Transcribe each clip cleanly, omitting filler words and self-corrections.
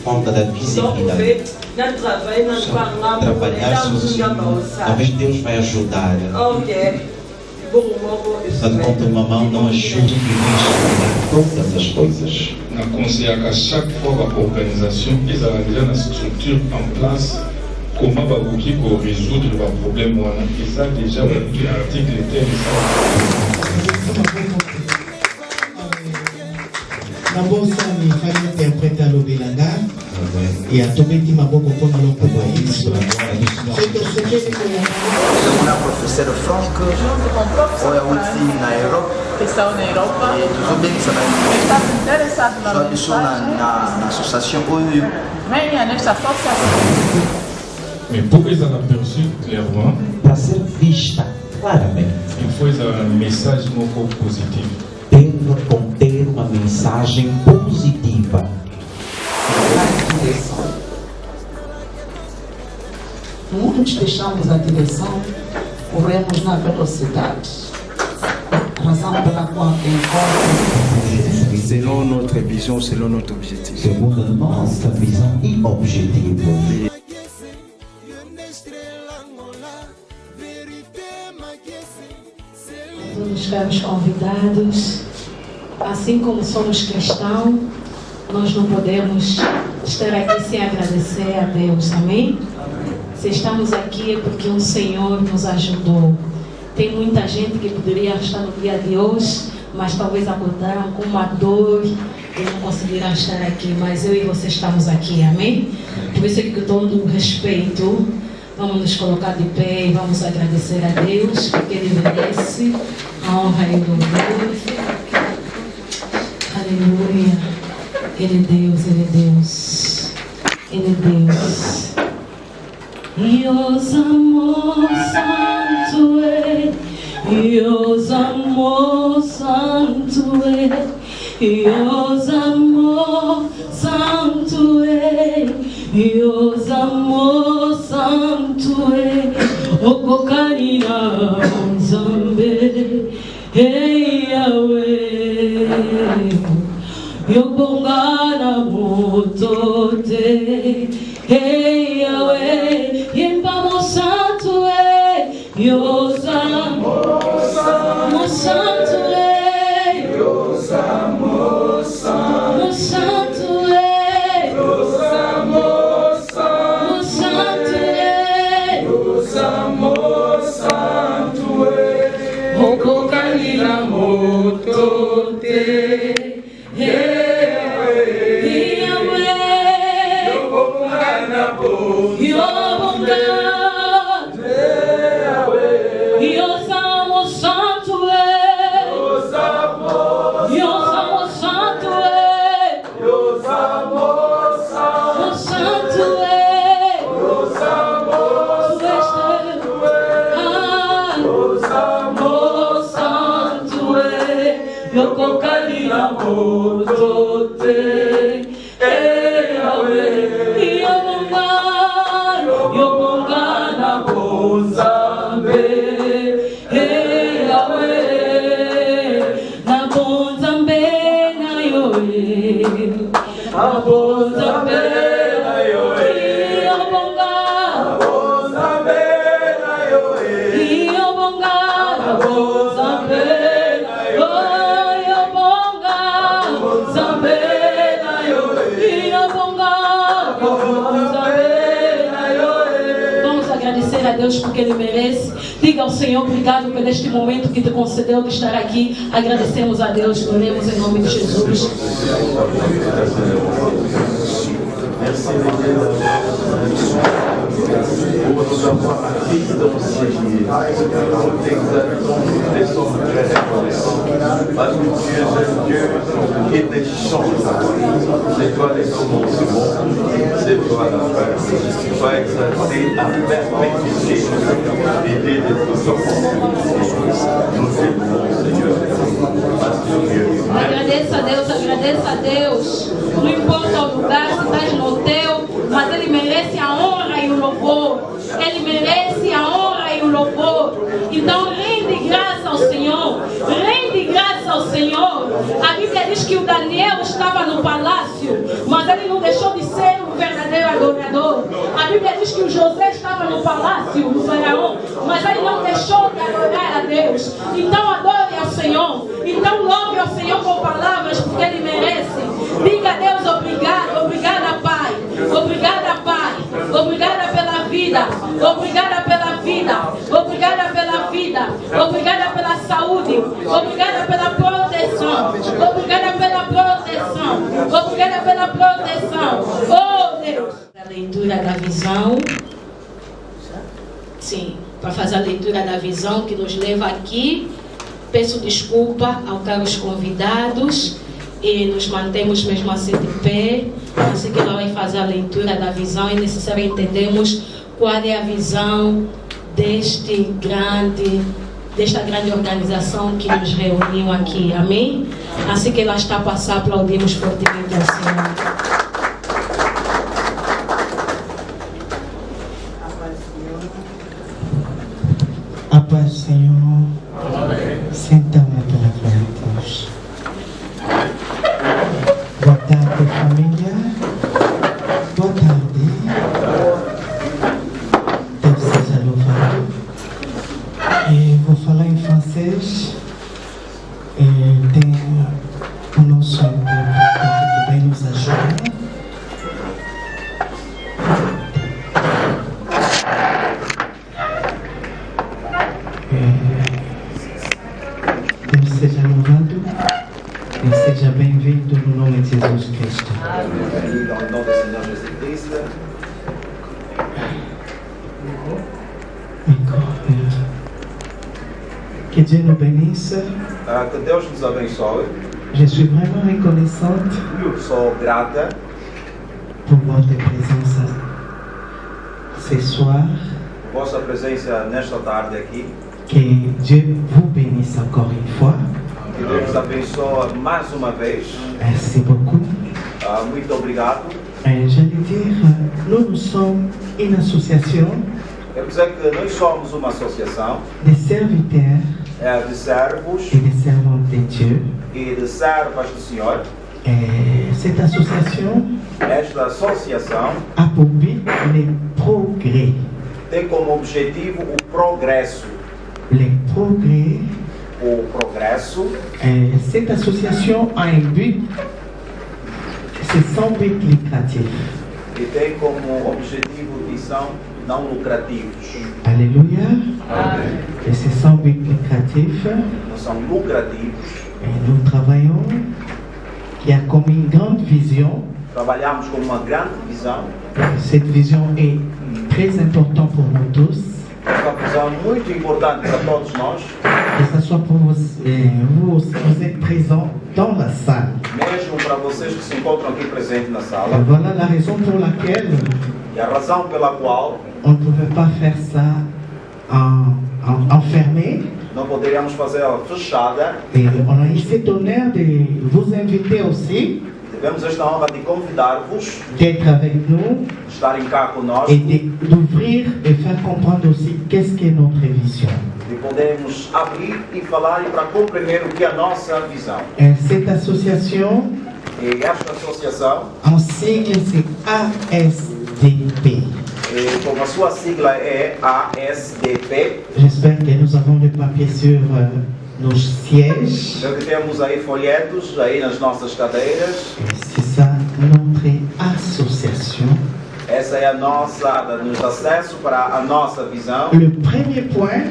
falta da visibilidade. Trabalhar sozinho, talvez Deus vai ajudar. Portanto, quando uma mão não ajuda, Deus vai ajudar todas as coisas. On considère qu'à chaque fois l'organisation, ils ont déjà la structure en place. Comment va vous résoudre le problème? Et ça déjà, l'article était Nabosa ni fanya interpreta lo bilanga ya tobeti maboko pona lo kwa Yesu. Una professeur Franck ou aussi na Europa. Que estão na Europa. Tudo bem, sabe? Está interessado na mensagem. Na associação OU. Venha nesta associação. Mais pour les avoir aperçus clairement, para ser vista claramente, il faut un message positif. Deve conter uma mensagem positiva. Muitos deixamos a direção, corremos na velocidade, razão pela qual encontro. Selon notre vision, selon notre objectif. Segundo a nossa visão e objetivo. Todos caros convidados, assim como somos cristãos, nós não podemos estar aqui sem agradecer a Deus, amém? Se estamos aqui é porque o Senhor nos ajudou. Tem muita gente que poderia estar no dia de hoje, mas talvez acordaram com uma dor e não conseguirão estar aqui, mas eu e você estamos aqui, amém? Por isso é que eu dou um respeito. Vamos nos colocar de pé e vamos agradecer a Deus, porque Ele merece a honra e o louvor. Aleluia. Ele é Deus, Ele é Deus. Ele é Deus. Deus amor santo é, Deus amor santo é, Deus amor santo é, Deus amor santo é, Okokanina Zambe, Hey Yahweh, Yobongana Motote, Hey Yahweh, Yembamo santo é, Deus amor santo é, Deus amor santo é, Deus amor santo é, Deus amor santo é, Okokanina Motote. Deus, porque Ele merece. Diga ao Senhor obrigado por este momento que te concedeu de estar aqui. Agradecemos a Deus, oremos em nome de Jesus. Pour nous avoir accueillis dans ces lieux. Nous t'exaltons, nous te sommes très reconnaissants. Parce que tu es un Dieu qui te change. C'est toi le commencement, c'est toi la fin. Tu vas exalter à perpétuité l'idée de tout enfant. Nous t'aimons, Seigneur. Parce que Dieu est vrai. Agradeça a Deus. Não importa o lugar, se estás no hotel, mas Ele merece a honra e o louvor. Ele merece a honra e o louvor. Então rende graça ao Senhor. Rende graça ao Senhor. A Bíblia diz que o Daniel estava no palácio, mas ele não deixou de palácio do faraó, mas ele não deixou de adorar a Deus. Então adore ao Senhor. Então louve ao Senhor com palavras, porque Ele merece. Diga a Deus obrigado, obrigada Pai, obrigada Pai, obrigada pela vida, obrigada pela vida, obrigada pela vida, obrigada pela saúde, obrigada pela proteção, obrigada pela proteção, obrigada pela proteção. Oh Deus! A leitura da visão. Sim, para fazer a leitura da visão que nos leva aqui. Peço desculpa aos caros convidados e nos mantemos mesmo assim de pé. Assim que ela vai fazer a leitura da visão, é necessário entendermos qual é a visão desta grande organização que nos reuniu aqui. Amém? Assim que ela está a passar, aplaudimos fortemente ao Senhor. A paz do Senhor. Sentamos pela glória de Deus. Boa tarde, família. Boa tarde. Deus seja louvado. Vou falar em francês. Tem o nosso intérprete que vai nos ajudar. Deus seja louvado e seja bem-vindo no nome de Jesus Cristo. Que Dieu nous bénisse. Que Deus nos abençoe. Je suis vraiment reconnaissante Sou grata pour votre présence ce soir. vossa presença nesta tarde aqui. Que Dieu vous bénisse encore une fois. Que Deus nos abençoe mais uma vez. Merci beaucoup. Muito obrigado. J'allais dire, nous sommes une association Eu dizer que nós somos uma associação de serviteurs de servos et de servantes de Dieu. e de servas do Senhor. Cette association Esta associação a pour but le progrès. tem como objetivo o progresso. Le progrès. O progresso. Cette association a un but, c'est sans but lucratif. E tem como objetivo missão não lucrativos. Alléluia. Et c'est sans but lucratif. Não são lucrativos. Et nous travaillons, il y a comme une grande vision. Trabalhamos com uma grande visão. Cette vision est très importante pour nous tous. Uma visão muito importante para todos nós. Que ce soit pour vous êtes présents dans la salle. Mesmo para vocês que se encontram aqui presentes na sala. Voilà la raison pour laquelle E a razão pela qual on ne pouvait pas faire ça enfermé. não poderíamos fazer ela fechada. Et on a eu cet honneur de vous inviter aussi. Tivemos esta honra de convidar-vos, d'être avec nous de estarem cá conosco, et d'ouvrir et faire comprendre aussi qu'est-ce qu'est notre vision. de podermos abrir e falar e para compreender o que é a nossa visão. Cette association, E esta associação, en sigle, c'est ASDP. como a sua sigla é ASDP, J'espère que nous avons le papier sur nos sièges. então que temos aí folhetos aí nas nossas cadeiras. C'est ça notre association. Essa é a nossa, nos acesso para a nossa visão. Le premier point,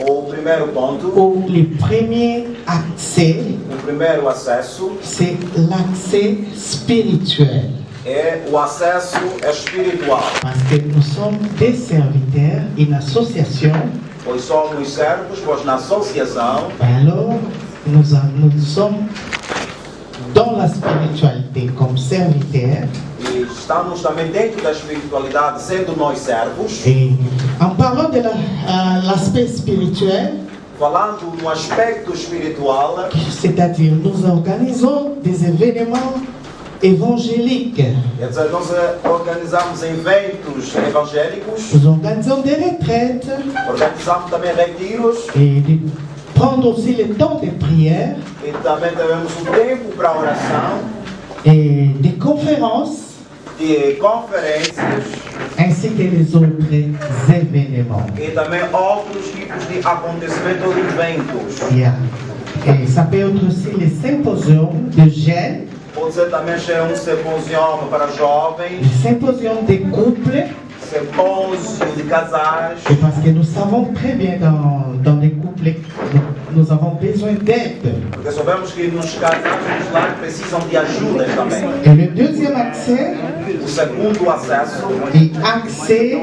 O primeiro ponto, ou le premier accès, o primeiro acesso c'est l'accès spirituel. é o acesso espiritual. Parce que nous sommes des serviteurs, une association. Pois somos servos, pois na associação Alors, nous sommes dans la spiritualité comme serviteurs. e estamos também dentro da espiritualidade, sendo nós servos. Et en parlant de l'aspect spirituel, Falando no aspecto espiritual, c'est-à-dire nous organisons des événements évangéliques. quer dizer, nós organizamos eventos evangélicos, Nous organisons des retraites organizamos também retiros et de prendre aussi le temps de prière e também temos o tempo para oração, et des conférences de conferências, ainsi ainsi que les autres événements. E também outros tipos de acontecimentos ou eventos. Yeah. Et ça peut être aussi les symposiums de jeunes, Pode ser também ser um simpósio para jovens, les symposiums de couples, simpósio de casais. et parce que nous savons très bien dans les couples, nous avons besoin d'aide. Porque sabemos que nos casais lá precisam de ajuda também. Et le deuxième accès O segundo acesso est accès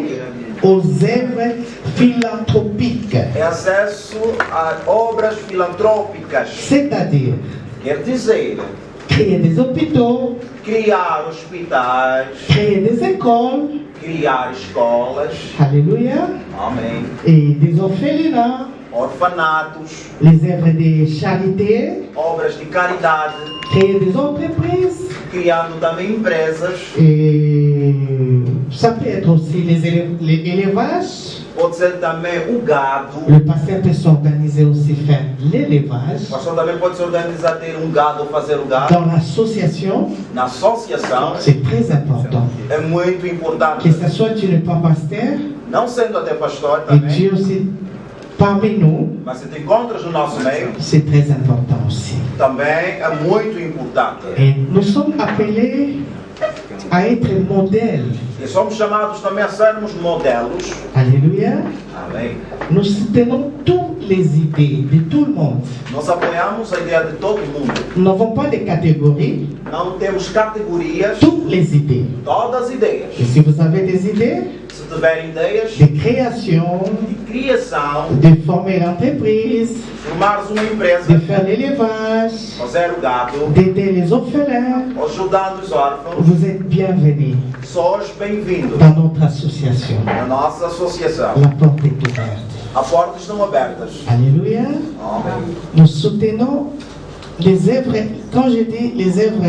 aux œuvres philanthropiques, é acesso a obras filantrópicas. c'est-à-dire Quer dizer, créer des hôpitaux, criar hospitais, créer des écoles, criar escolas, alléluia, amém, et des orphelinats, orfanatos, les œuvres de charité, obras de caridade, créer des entreprises, criando também empresas. et ça peut être aussi les élevages. Pode ser também o gado. Le pasteur peut s'organiser aussi, faire l'élevage O pastor também pode se organizar, ter um gado, fazer o gado. dans l'association. Na associação C'est très important. é muito importante. Que ce soit tu n'es pas pasteur Não sendo até pastor et tu também, es aussi parmi nous, mas se te encontras no nosso meio, c'est très important aussi. também é muito importante. Et nous sommes appelés à être modèles. E somos chamados também a sermos modelos. Alléluia. Amém. Nous soutenons toutes les idées de tout le monde. Nós apoiamos a ideia de todo mundo. Nous n'avons pas de catégories, Não temos categorias, toutes les idées. todas as ideias. Et si vous avez des idées Se tiverem ideias de création, de criação, de former l'entreprise, formares uma empresa, de faire l'élevage, fazer o gado, d'aider les orphelins, ajudando os órfãos, vous êtes bienvenus sois bem-vindo dans notre association. na nossa associação. La porte est ouverte. As portas estão abertas. Alléluia. Amém. Nous soutenons les œuvres, quand je dis les œuvres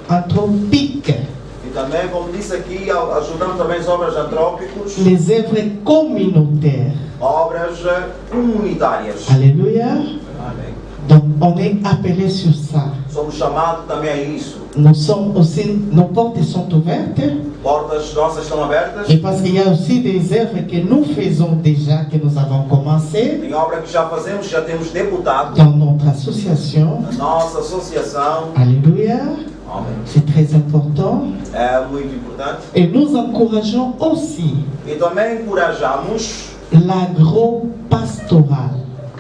anthropiques, E também, como disse aqui, ajudamos também as obras antrópicos, les œuvres communautaires. obras comunitárias. Alléluia. Amém. Donc on est appelé sur ça. Somos chamados também a isso. Nous sommes aussi, nos portes sont ouvertes. Portas nossas estão abertas. Et parce qu'il y a aussi des œuvres que nous faisons déjà, que nous avons commencé Tem obra que já fazemos, já temos deputados dans notre association. na nossa associação. Alléluia. Amém. C'est très important. É muito importante. Et nous encourageons aussi E também encorajamos l'agropastoral,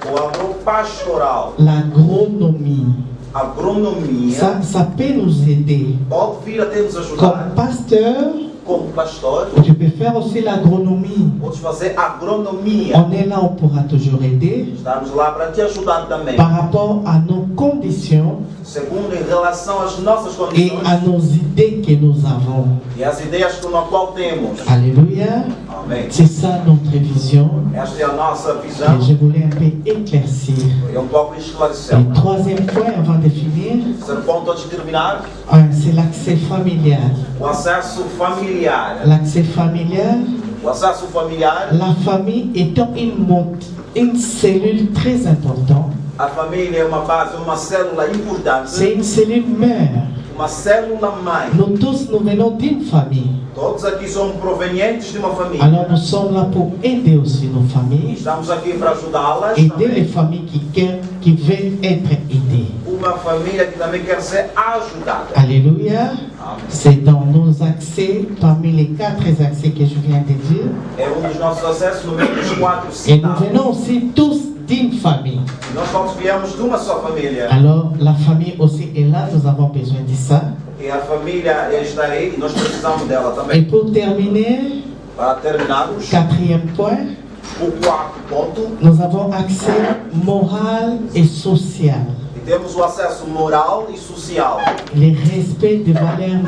o agropastoral, l'agronomie. agronomia. Ça peut nous aider. Pode vir a ter nos Comme ajudar. pasteur, Como pastor, tu peux faire aussi l'agronomie. podes fazer agronomia. On est là, on pourra toujours aider Estamos lá para te ajudar também. par rapport à nos conditions Segundo, em relação às nossas et condições à nos idées que nous avons. e às ideias na qual temos. Alléluia. Amém. C'est ça notre vision. Esta é a nossa visão. Et je voulais un peu éclaircir. É pouco esclarecer. Le troisième point avant de finir, Terceiro ponto antes de terminar, c'est l'accès familial. o acesso familiar. L'accès familial, O acesso familiar, la famille étant une cellule très importante. a família é uma base, uma célula importante, C'est une cellule mère. uma célula mãe. Nous tous, nous venons d'une famille. Todos aqui somos provenientes de uma família. Alors nous sommes là pour aider aussi nos familles. Estamos aqui para ajudá-las. Aider les também. familles qui veulent être aidées. Uma família que também quer ser ajudada. Alléluia. Amém. C'est dans nos accès, parmi les 4 accès que je viens de dire. É dos nossos acessos no meio dos 4 Et nous citados. venons aussi tous d'une famille. Nós todos viemos de uma só família. Alors la famille aussi est là, nous avons besoin de ça. E a família está aí e nós precisamos dela Et também. pour terminer, Para terminarmos, 4e point, o quarto ponto, nous avons accès moral et social. e temos o acesso moral e social. Le respect des valeurs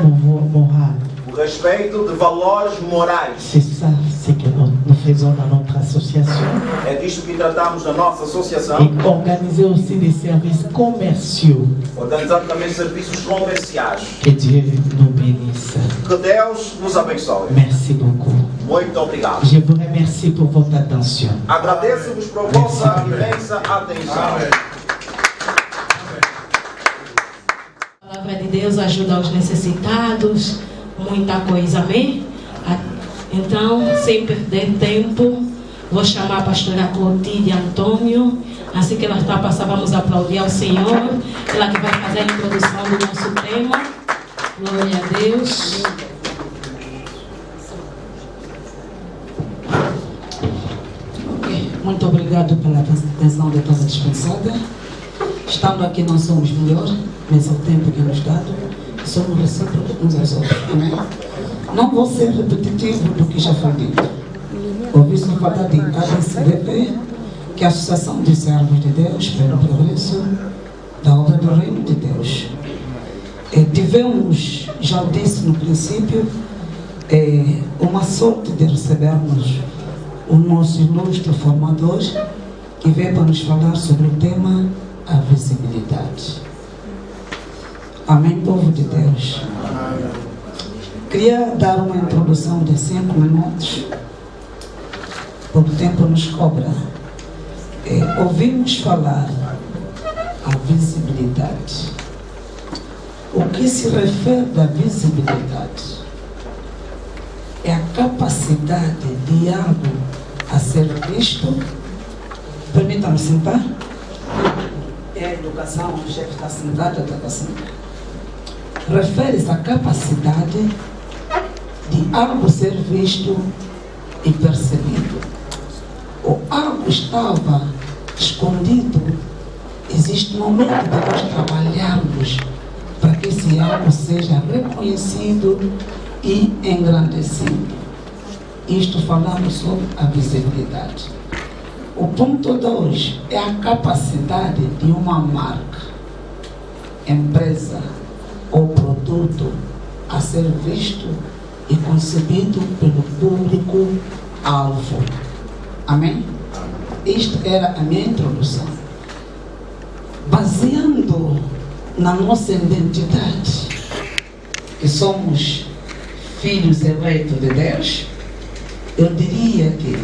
morales. O respeito de valores morais. C'est ça ce que nous faisons dans notre association. É disto que tratamos na nossa associação, Et organiser aussi des services commerciaux. organizando também serviços comerciais. Que Dieu nous bénisse. Que Deus nos abençoe. Merci beaucoup. Muito obrigado. Je vous remercie pour votre attention. Agradeço-vos por vossa imensa atenção. A palavra de Deus ajuda os necessitados, muita coisa, amém? Então, sem perder tempo, vou chamar a pastora Clotilde Antônio. Assim que ela está passando, vamos aplaudir ao Senhor. Ela que vai fazer a introdução do nosso tema. Glória a Deus. Muito obrigado pela atenção de toda dispensada. Estando aqui não somos melhor, mas é o tempo que nos dado, somos recíprocos uns aos outros. Amém? Não vou ser repetitivo do que já foi dito. Ouvi-se falar de ADCDP, que é a Associação de Servos de Deus pelo Progresso da Obra do Reino de Deus. Tivemos, já disse no princípio, uma sorte de recebermos o nosso ilustre formador, que veio para nos falar sobre o tema a visibilidade. Amém, povo de Deus? Queria dar uma introdução de 5 minutos, porque o tempo nos cobra. Ouvimos falar a visibilidade. O que se refere à visibilidade é a capacidade de algo a ser visto. Permitam-me sentar. É a educação, o chefe está sentado, está assim. Refere-se à capacidade de algo ser visto e percebido. Ou algo estava escondido. Existe um momento de nós trabalharmos para que esse algo seja reconhecido e engrandecido. Isto falando sobre a visibilidade. O ponto 2 é a capacidade de uma marca, empresa ou produto a ser visto e concebido pelo público-alvo. Amém? Isto era a minha introdução. Baseando na nossa identidade, que somos filhos eleitos de Deus, eu diria que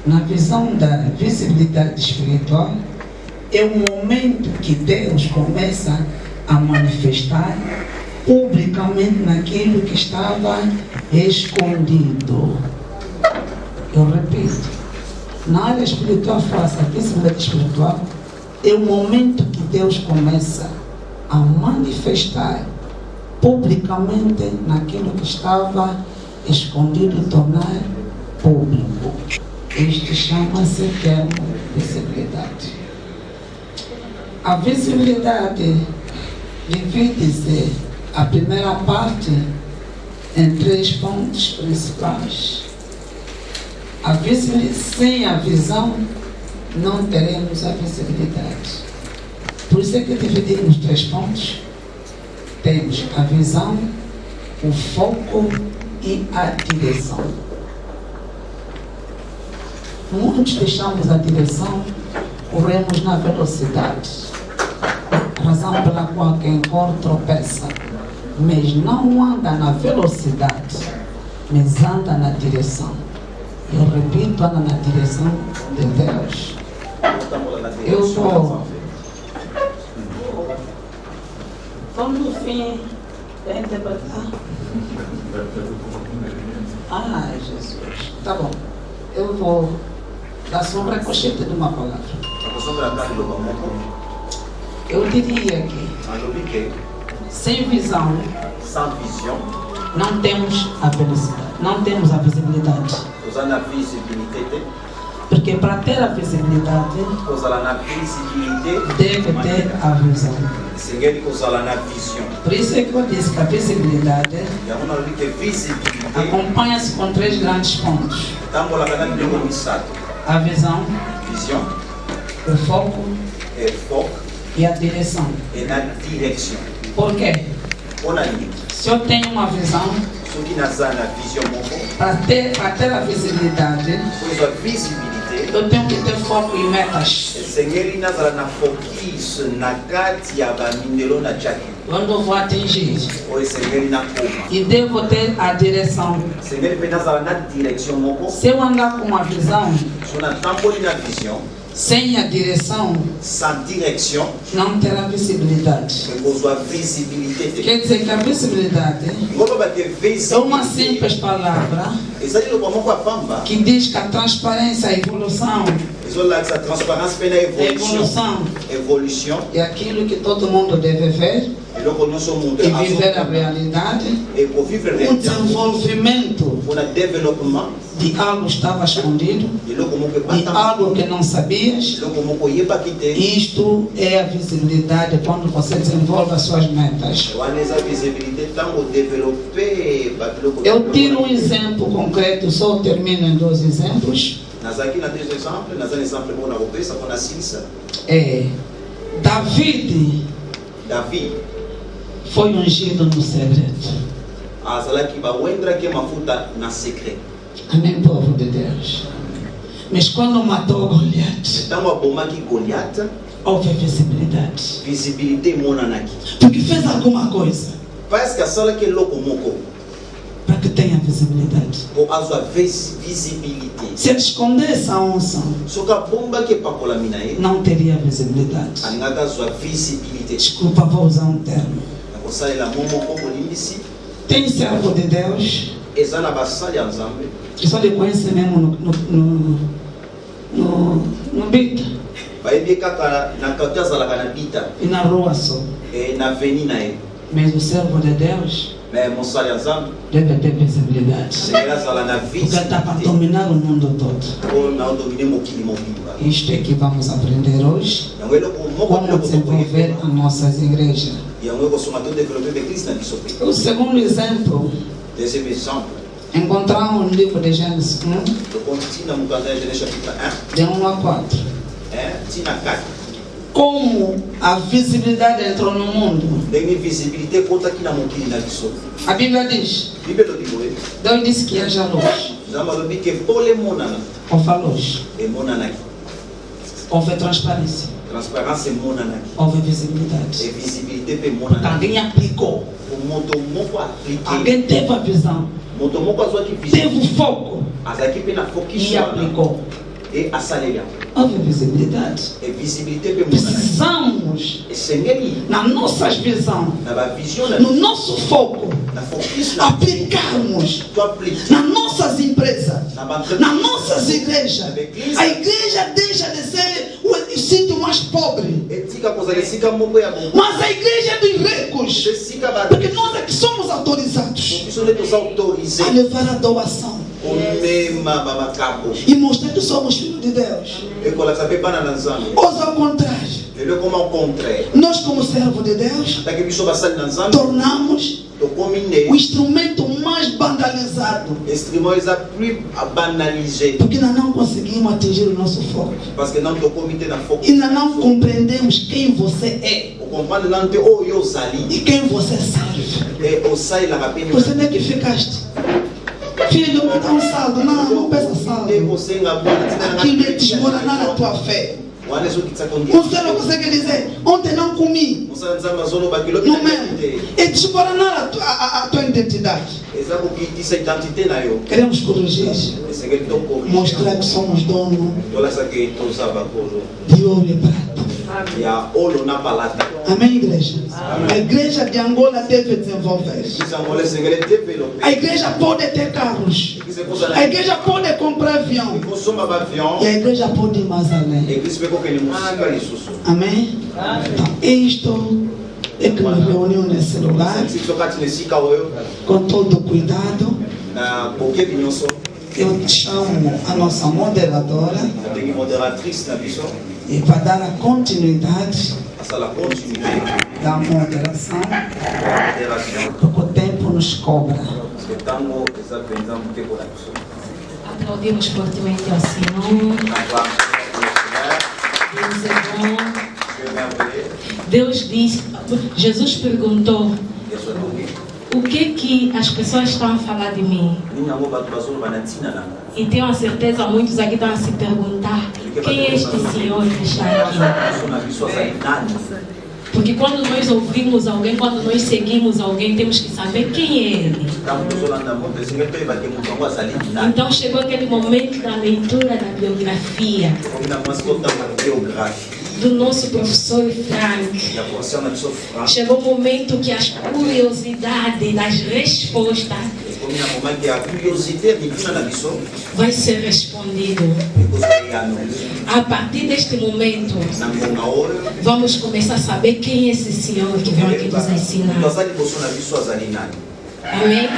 na visão da visibilidade espiritual é o momento que Deus começa a manifestar publicamente naquilo que estava escondido. Eu repito, na área espiritual, faça a visibilidade espiritual, é o momento que Deus começa a manifestar publicamente naquilo que estava escondido e tornar público. Este chama-se termo visibilidade. A visibilidade divide-se a primeira parte em 3 pontos principais. Sem a visão, não teremos a visibilidade. Por isso é que dividimos 3 pontos. Temos a visão, o foco e a direção. Muitos deixamos a direção, corremos na velocidade, razão pela qual quem corre tropeça, mas não anda na velocidade, mas anda na direção. Eu repito, anda na direção de Deus. Eu vou. Vamos no fim da interpretação. Ai, Jesus. Tá bom. Eu vou dar só um recochete de uma palavra. Eu diria que sem visão, não temos a felicidade, não temos a visibilidade. Porque para ter a visibilidade, deve ter a visão. Por isso é que eu disse que a visibilidade acompanha-se com 3 grandes pontos: a visão, o foco e a direção. Por quê? Se eu tenho uma visão, para ter a visibilidade, eu tenho que ter foco e metas. Onde eu vou atingir? E devo ter a direção. Se eu andar com uma visão, Sem a direção, sans direction, não terá visibilidade. a visibilité. Quer dizer que a visibilidade é uma simples palavra que diz que a transparência, a evolução, évolution é aquilo que todo mundo deve ver e viver a realidade. O desenvolvimento de algo estava escondido, de algo que não sabias. Isto é a visibilidade quando você desenvolve as suas metas. Eu tiro um exemplo concreto, só termino em 2 exemplos. Davi foi ungido no segredo. Amém, povo de Deus. Mas quando matou Goliat, houve visibilidade. Porque fez alguma coisa para que tenha visibilidade. Se ele escondesse a unção, não teria visibilidade. Desculpa, vou usar um termo. Tem servo de Deus que só lhe conhece mesmo no Bita e na rua só. Mas o servo de Deus deve ter visibilidade, porque ele está para dominar o mundo todo. Isto é que vamos aprender hoje, como desenvolver as nossas igrejas. O segundo exemplo, encontramos no livro de Gênesis 1, de 1 a 4. Como a visibilidade entrou no mundo. A Bíblia diz, Deus disse que haja luz. Houve luz. Houve transparência. Houve visibilidade. Alguém aplicou. Alguém teve a visão. Teve o foco. E aplicou. Houve visibilidade. Precisamos, na nossa visão, no nosso foco, aplicarmos nas nossas empresas, nas nossas igrejas. A igreja deixa de ser o sítio mais pobre, mas a igreja é dos ricos, porque nós é que somos autorizados a levar a doação e mostrar que somos filhos de Deus. Ou ao contrário, nós como servo de Deus tornamos o instrumento mais banalizado, porque nós não conseguimos atingir o nosso foco e nós não compreendemos quem você é e quem você serve. Você não é que ficaste, filho, me dá um saldo. Não peça saldo. Aquilo é desmoronar a tua fé. Você não consegue dizer, ontem não comi. Não mesmo. É desmoronar a tua identidade. Queremos corrigir, mostrar que somos donos de ouro e prata. Amém, igreja? A igreja de Angola deve desenvolver. A igreja pode ter carros. A igreja pode comprar avião. E a igreja pode ir mais além. Amém? Então, isto é que nos reuniu nesse lugar, com todo cuidado. Eu chamo a nossa moderadora e para dar a continuidade da moderação, porque o tempo nos cobra. Aplaudimos fortemente ao Senhor. Deus é bom. Deus diz, Jesus perguntou, o que as pessoas estão a falar de mim? E tenho a certeza, muitos aqui estão a se perguntar, quem é este Senhor que está aqui? Porque quando nós ouvimos alguém, quando nós seguimos alguém, temos que saber quem é ele. Então chegou aquele momento da leitura da biografia do nosso professor Frank. Chegou o momento que as curiosidades das respostas vai ser respondido. A partir deste momento, vamos começar a saber quem é esse Senhor que veio aqui nos ensinar. Amém?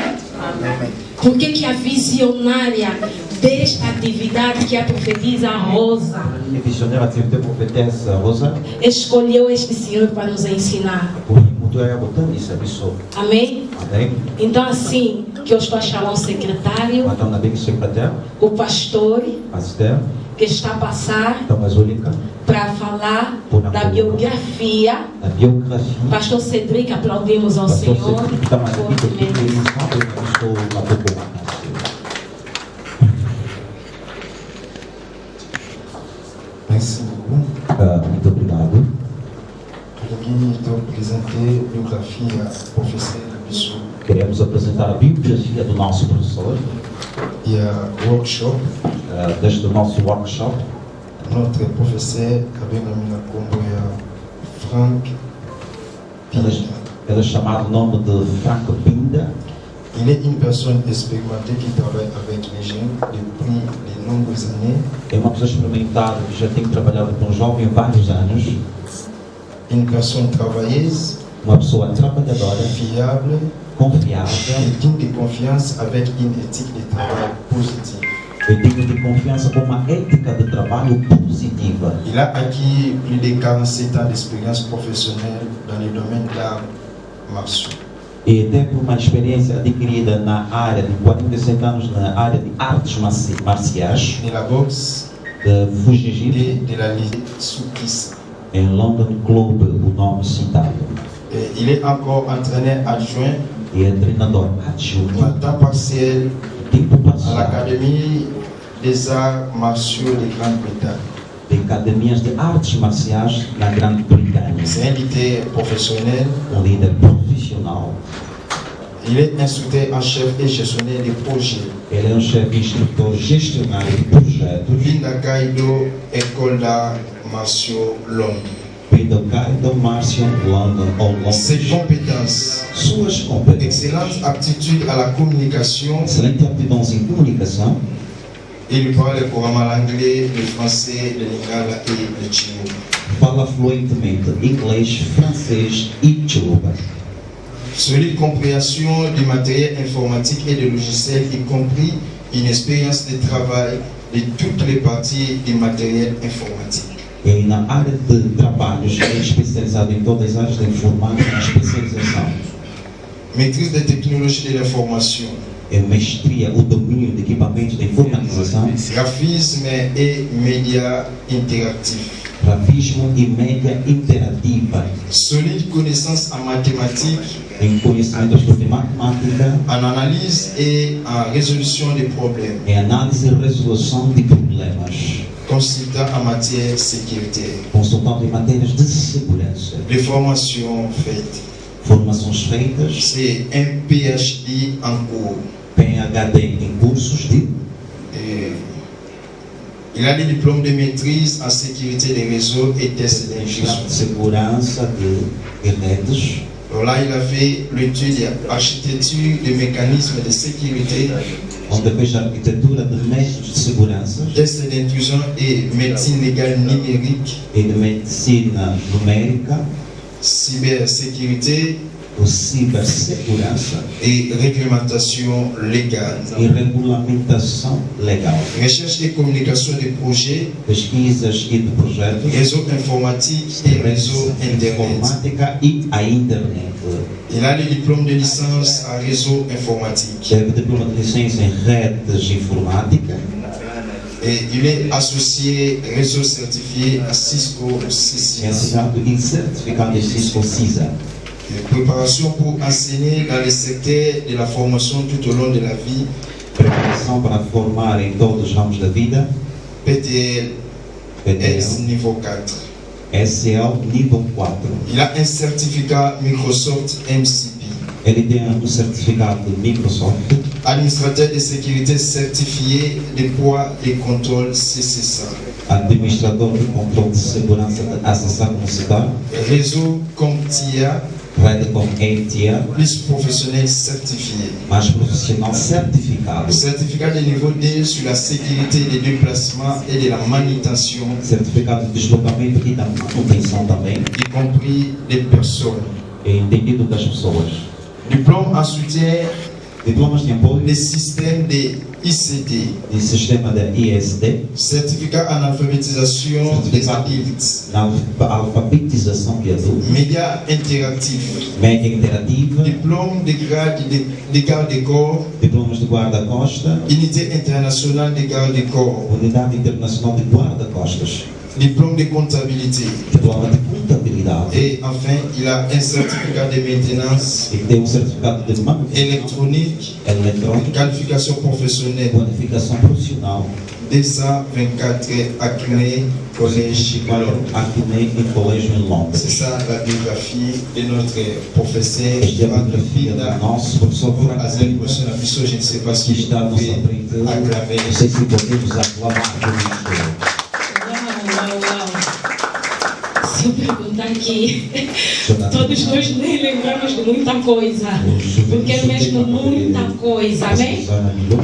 Por que a visionária desta atividade que a profetisa Rosa escolheu este Senhor para nos ensinar? Amém? Então assim que eu estou a chamar o secretário, o pastor, que está a passar para falar da biografia. Pastor Cedric, aplaudimos ao Senhor. Merci beaucoup. Muito obrigado. Estou apresentando a biografia do professor Abissou. Queremos apresentar a biografia do nosso professor. E a workshop. Desde o nosso workshop. Notre professeur, Frank Pinda. Ele é chamado o nome de Frank Pinda. Il est une personne expérimentée qui travaille avec les jeunes depuis de nombreuses années. É uma pessoa experimentada que já tem trabalhado com jovens há vários anos. Une personne travailleuse. Uma pessoa trabalhadora. Fiable. Confiável. Et digne de confiance avec une éthique de travail positive. E digne de confiança com uma ética de trabalho positiva. Il a acquis plus de 47 ans d'expérience professionnelle dans le domaine d'arts martiaux. E teve uma experiência adquirida na área de 47 anos na área de artes marciais. De la boxe. De Fujijiu. De la Ligue Soukissa. Em London Club, o nome citado. Il est encore entraîneur adjoint. E é treinador adjunto. À temps partiel. À l'Académie des Arts Martiaux de Grande-Bretagne. De academias de artes marciais na Grande-Bretanha. C'est un leader professionnel. Um líder profissional. Il est instructeur en chef et gestionnaire de projets. Ele é chefe instrutor gestionário de projetos. Vinda Kaido, École d'Arts Martiaux Londres. Vinda Kaido Martial London ou Londres. Ses compétences. Suas competências. Excellente aptitude à la communication. Excelente aptidão em comunicação. Il parle couramment l'anglais, le français, le lingala et le chiluba. Fala fluentemente inglês, francês e chiluba. Solide compréhension du matériel informatique et de logiciels, y compris une expérience de travail de toutes les parties du matériel informatique. E na área de trabalhos é especializado em todas as áreas de informática e especialização. Maîtrise des technologies de l'information. É mestria, o domínio de equipamentos de informatização. Graphisme et médias interactifs. Grafismo e média interativa. Solide connaissance en mathématiques. Em conhecimentos de matemática. En analyse et en résolution des problèmes. Em análise e resolução de problemas. Consultant en matière sécuritaire. Consultante em matérias de segurança. Les formations faites. Formações feitas. C'est un PhD en cours. PhD em cursos de. Il a des diplômes de maîtrise en sécurité des réseaux et tests d'intrusion. Segurança de redes. Là, il a fait l'étude d'architecture de mécanismes de sécurité. Onde fez a arquitetura de métodos de segurança. Tests d'intrusion et médecine légale numérique. E de medicina numérica. Cybersécurité. Cibersegurança e réglementation légale. E regulamentação legal. Recherche et communication de projets. Pesquisas e de projetos. Réseau informatique et réseau internet. Informática e a internet. Il a le diplôme de licence en réseau informatique. Teve diploma de licença em redes informática. Et il est associé réseau certifié à Cisco CCIA. É assinado e certificado em Cisco CCIA. Préparation pour enseigner dans le secteur de la formation tout au long de la vie. Preparação para formar em todos os ramos da vida. PTL. S niveau 4. SL nível 4. Il a un certificat Microsoft MCP. Ele tem um certificado de Microsoft. Administrateur de sécurité certifié de poids et contrôle CCSA. Administrador de controle de segurança de acessar comunitário. Réseau CompTIA. Rede com ATIA. Plus professionnel certifié. Mais profissional certificado. Certificat de niveau D sur la sécurité des déplacements et de la manutention. Certificado de deslocamento e da manutenção também. Y compris des personnes. E entendido das pessoas. Diplôme en soutien. Diplomas de apoio. Des systèmes de ICT. De sistema de ISD. Certificat en alphabétisation des adultes. Alfabetização de adultos. Média interactif. Média interativa. Diplôme de grade de garde-corps. Diplomas de guarda-costa. Unité internationale de garde-corps. Unidade internacional de guarda-costas. Diplôme de comptabilité. Diploma de contabilidade. Et enfin, il a un certificat de maintenance. E tem certificado de manutenção électronique. Qualification professionnelle. Qualificação profissional. 224 Acne Collège. Acne e Colégio em Londres. C'est ça la biographie de notre professeur. Esta é a biografia do nosso professor Azel Bossona Bissot. Je ne sais pas si está à nossa frente. Não sei se podemos aclamar por isso. Se eu perguntar aqui, todos nós nem lembramos de muita coisa, porque é mesmo muita coisa, amém?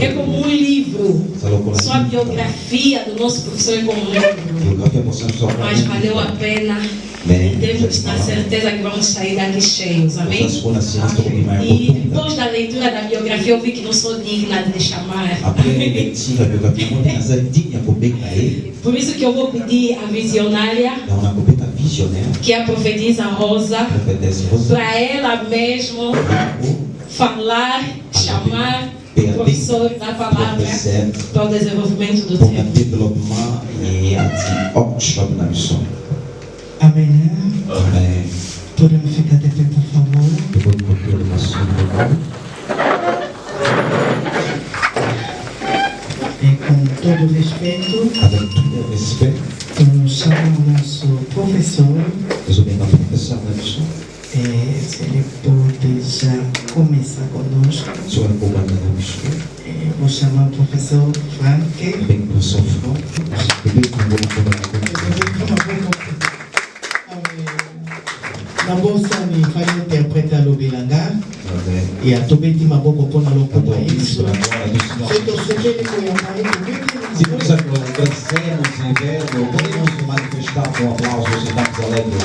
É como um livro, só a biografia do nosso professor é como um livro, mas valeu a pena. Temos a certeza que vamos sair daqui cheios, amém? E depois da leitura da biografia eu vi que não sou digna de chamar. Por isso que eu vou pedir a visionária, que é a profetisa Rosa, para ela mesmo falar, chamar o professor da palavra para o desenvolvimento do tempo. Amém. Amém. Podemos ficar de pé, por favor. E com todo respeito, chamo o nosso professor. Se ele pode já começar conosco. Vou chamar o professor Frank. Na bolsa me faz interpretar o Bilanga e a tobeti maboko pona lokuta isso. Se nós agradecemos em verbo, podemos manifestar com aplausos e damos alegres.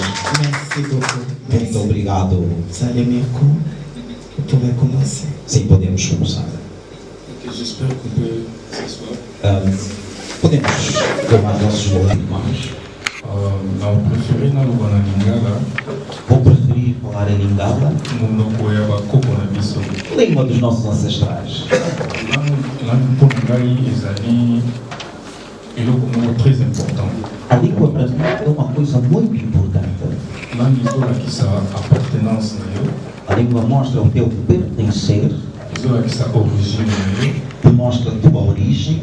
Muito obrigado. Salemeko, pouvez commencer. Sim, podemos começar. J'espère qu'on peut s'asseoir. Podemos tomar nossos irmãos. Ao preferir na lugar na Lingala, vou preferir falar em Lingala, língua dos nossos ancestrais. A língua para mim é uma coisa muito importante. A língua mostra o teu pertencer, mostra a tua origem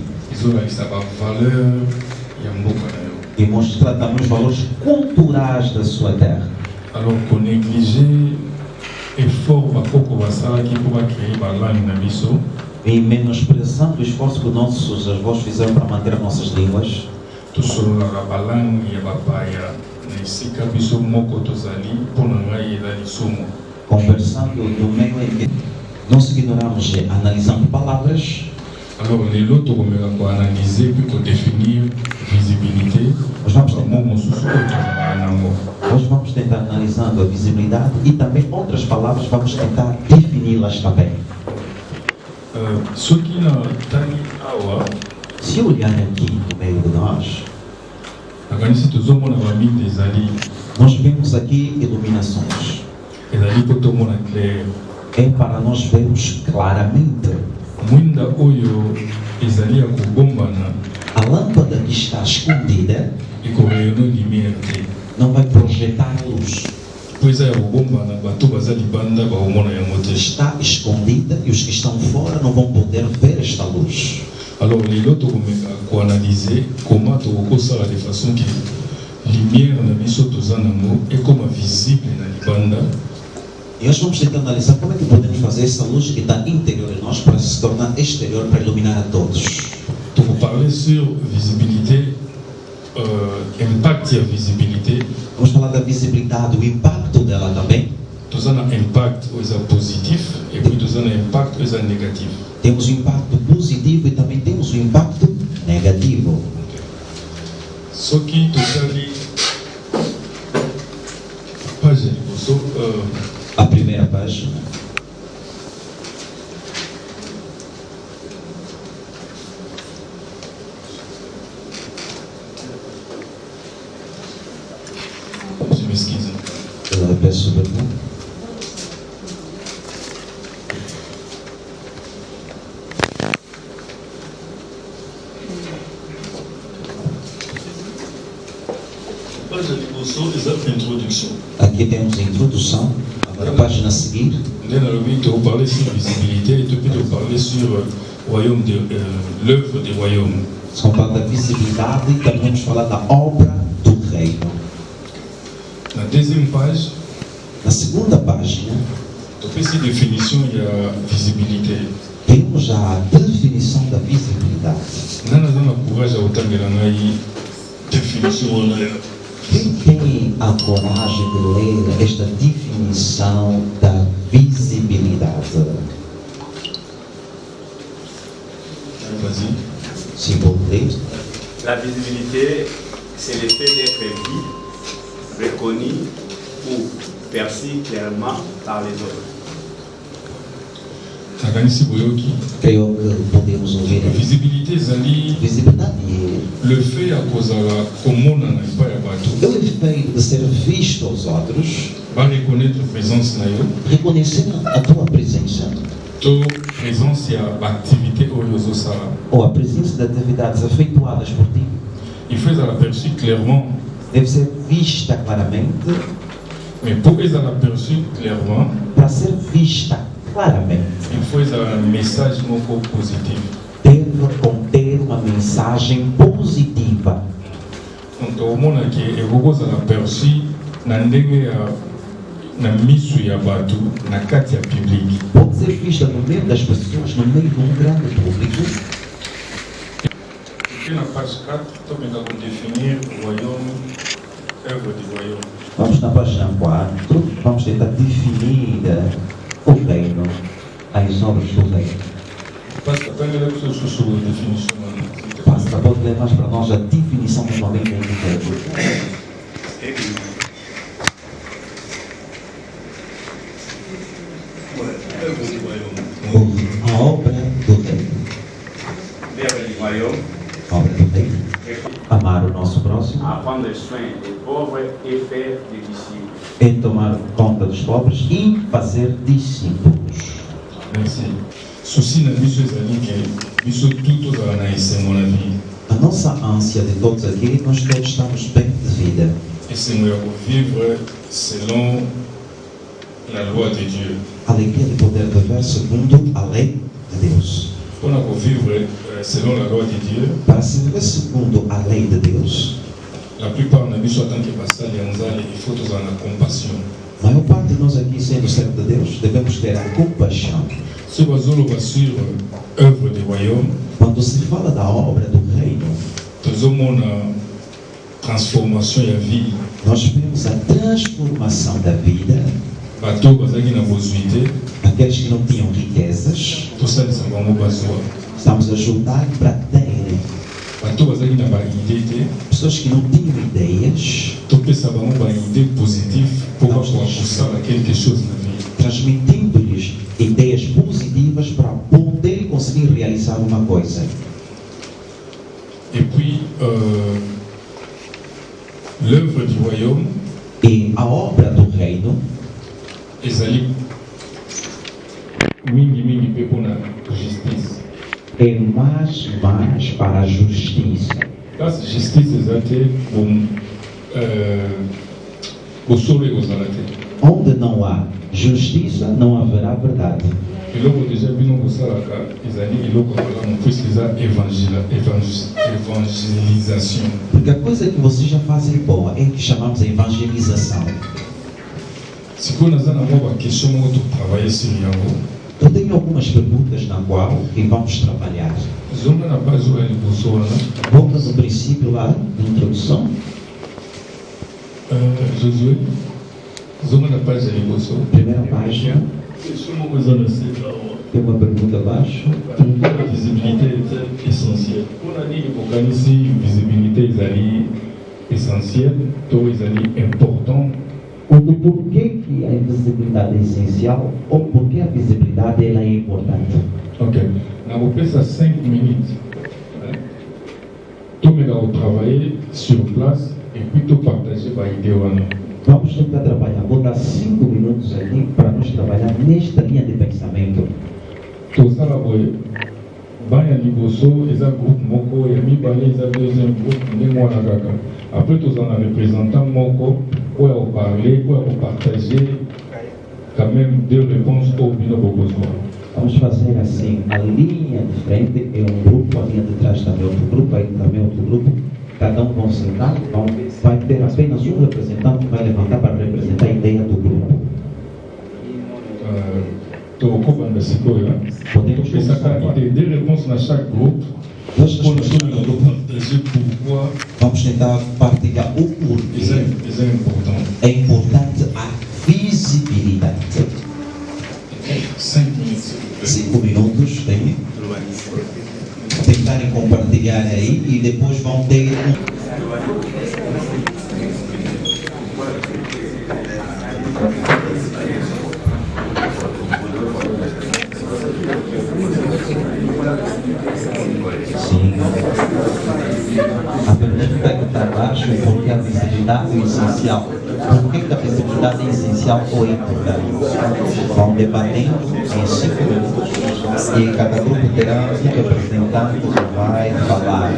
e mostra também os valores culturais da sua terra. Alors qu'on négligeait effort bakoko basala ki pour créer ba langue na biso. E menosprezando o esforço que nossos avós fizeram para manter as nossas línguas. Tu solo la balangue ya babaya nesika biso moko tozali pour ngai ela lisumo. Conversando no meio em que nós ignoramos analisando palavras. Alors les lots on va analyser puis qu'on définir visibilité. Hoje vamos tentar analisando a visibilidade e também outras palavras vamos tentar defini-las também. Se olharem aqui no meio de nós, nós vemos aqui iluminações. É para nós vermos claramente. A lâmpada que está escondida não vai projetar luz. Está escondida e os que estão fora não vão poder ver esta luz. Alors les lots on analyser comment tu de façon que lumière na biso toza nango ekoma visible na libanda. E hoje vamos tentar analisar como é que podemos fazer essa luz que está interior em nós para se tornar exterior, para iluminar a todos. Tu vou parler sur visibilité, impact e a visibilité. Vamos falar da visibilidade, o impacto dela também. Tu as un impact positif et puis tu as un impact négatif. Temos um impacto positivo e também temos um impacto negativo. Ce qui tu ali page a primeira página. Je m'excuse. Peço perdão. Aqui temos a introdução. Agora a página a seguir. Tu vas parler sur visibilité et tu peux parler sur royaume l'œuvre du royaume. Vamos falar da visibilidade e também vamos falar da obra do reino. Na deuxième page, na segunda página, tu fais essa definição e a visibilité. Temos já a definição da visibilidade. Não nos encoraja a tangar na definição. Quem tem a coragem de ler esta definição da visibilidade? Vas-y. Si vous voulez. La visibilité, c'est le fait d'être vu, reconnu ou perçu clairement par les autres. Creio que podemos ouvir. Visibilité, visibilidade. Le fait à cause é o efeito de ser visto aos outros. Vai reconnaître a presença na eu. Reconhecer a tua presença. Tua presença e a atividade ou a presença de atividades efetuadas por ti. E fez ela perceber clairement. Deve ser vista claramente. Mas pour être aperçue clairement. Para ser vista claramente. Il faut une message positif. Deve conter uma mensagem positiva. Então, o mundo aqui é o que ela percebe na ndenge na miso ya batu na katia publique. Pode ser vista no meio das pessoas, no meio de um grande público. E na página 4, também vamos definir o royaume, œuvre do royaume. Vamos na página 4, vamos tentar definir o reino, as obras do reino. Pastor, pega a sua definição. Pastor, pode ler mais para nós a definição novamente em literatura. A obra do reino. Obra do reino. Amar o nosso próximo. É tomar conta dos pobres e fazer discípulos. Merci. Ceci na mission que isso tudo está na essência na vida. A nossa ânsia de todos aqui é que nós todos estamos bem de vida. E se nós vivre selon la loi de Dieu. A alegria de poder viver segundo a lei de Deus. Para vivre selon la loi de Dieu. Para se viver segundo a lei de Deus. La plupart de nós tant que pastor Yanzale, il faut avoir la compassion. A maior parte de nós aqui, sendo servo de Deus, devemos ter a compaixão. Se você olha sur œuvre do royaume, quando se fala da obra do reino, transformação da vida. Nós vemos a transformação da vida. Aqueles que não tinham riquezas, estamos a ajudar para terem. Pessoas que não tinham ideias, transmitindo-lhes ideias positivas para poder conseguir realizar uma coisa. E puis, l'œuvre du royaume, e a obra do reino, é mais para a justiça. A justiça é onde não há justiça, não haverá verdade. eloko déjà bino kosalaka ezali eloko malamu puisque eza évangélisation. Porque a coisa que vocês já fazem boa é que chamamos de evangelização. sikoyo naza na mwa baquestion moko totravaille sur yango. Eu tenho algumas perguntas na qual vamos trabalhar. Zonga na base oyo ya liboso wana. Volta no princípio lá, na introdução. Josué, zonga na page ya liboso. Primeira página. Tem uma pergunta abaixo. Pourquoi la visibilité est essentielle? Pour la ligne ici, visibilité est essentielle, tout est important. Por que a visibilidade é essencial ou por que a visibilidade ela é importante? Ok. Nous avons fait 5 minutes. Tout le monde a travaillé sur place et puis tout partager par idée. Vamos tentar trabalhar, vou dar 5 minutos aqui para nós trabalhar nesta linha de pensamento. Tout ça là, Banya Liboso, ils ont un groupe Moko, et Mibale, ils ont deuxième groupe, Némoa Nagaka. Après, tous en représentant Moko, où on parler, où on partager quand même 2 réponses au Bino Bobozo. Vamos fazer assim, a linha de frente é um grupo, a linha de trás também outro grupo, aí também outro grupo. Cada um vão sentar, vai ter apenas um representante que vai levantar para representar a ideia do grupo. Podemos pensar que des réponses dans chaque groupe. Vamos tentar partilhar o porquê. É importante a visibilidade. 5 minutos, tem? Tentarem compartilhar aí e depois vão ter Sim. A pergunta que está abaixo é por que a visibilidade é essencial. Por que a visibilidade é essencial ou é importante? Vão debatendo em 5 minutos e cada grupo terá um representante que vai falar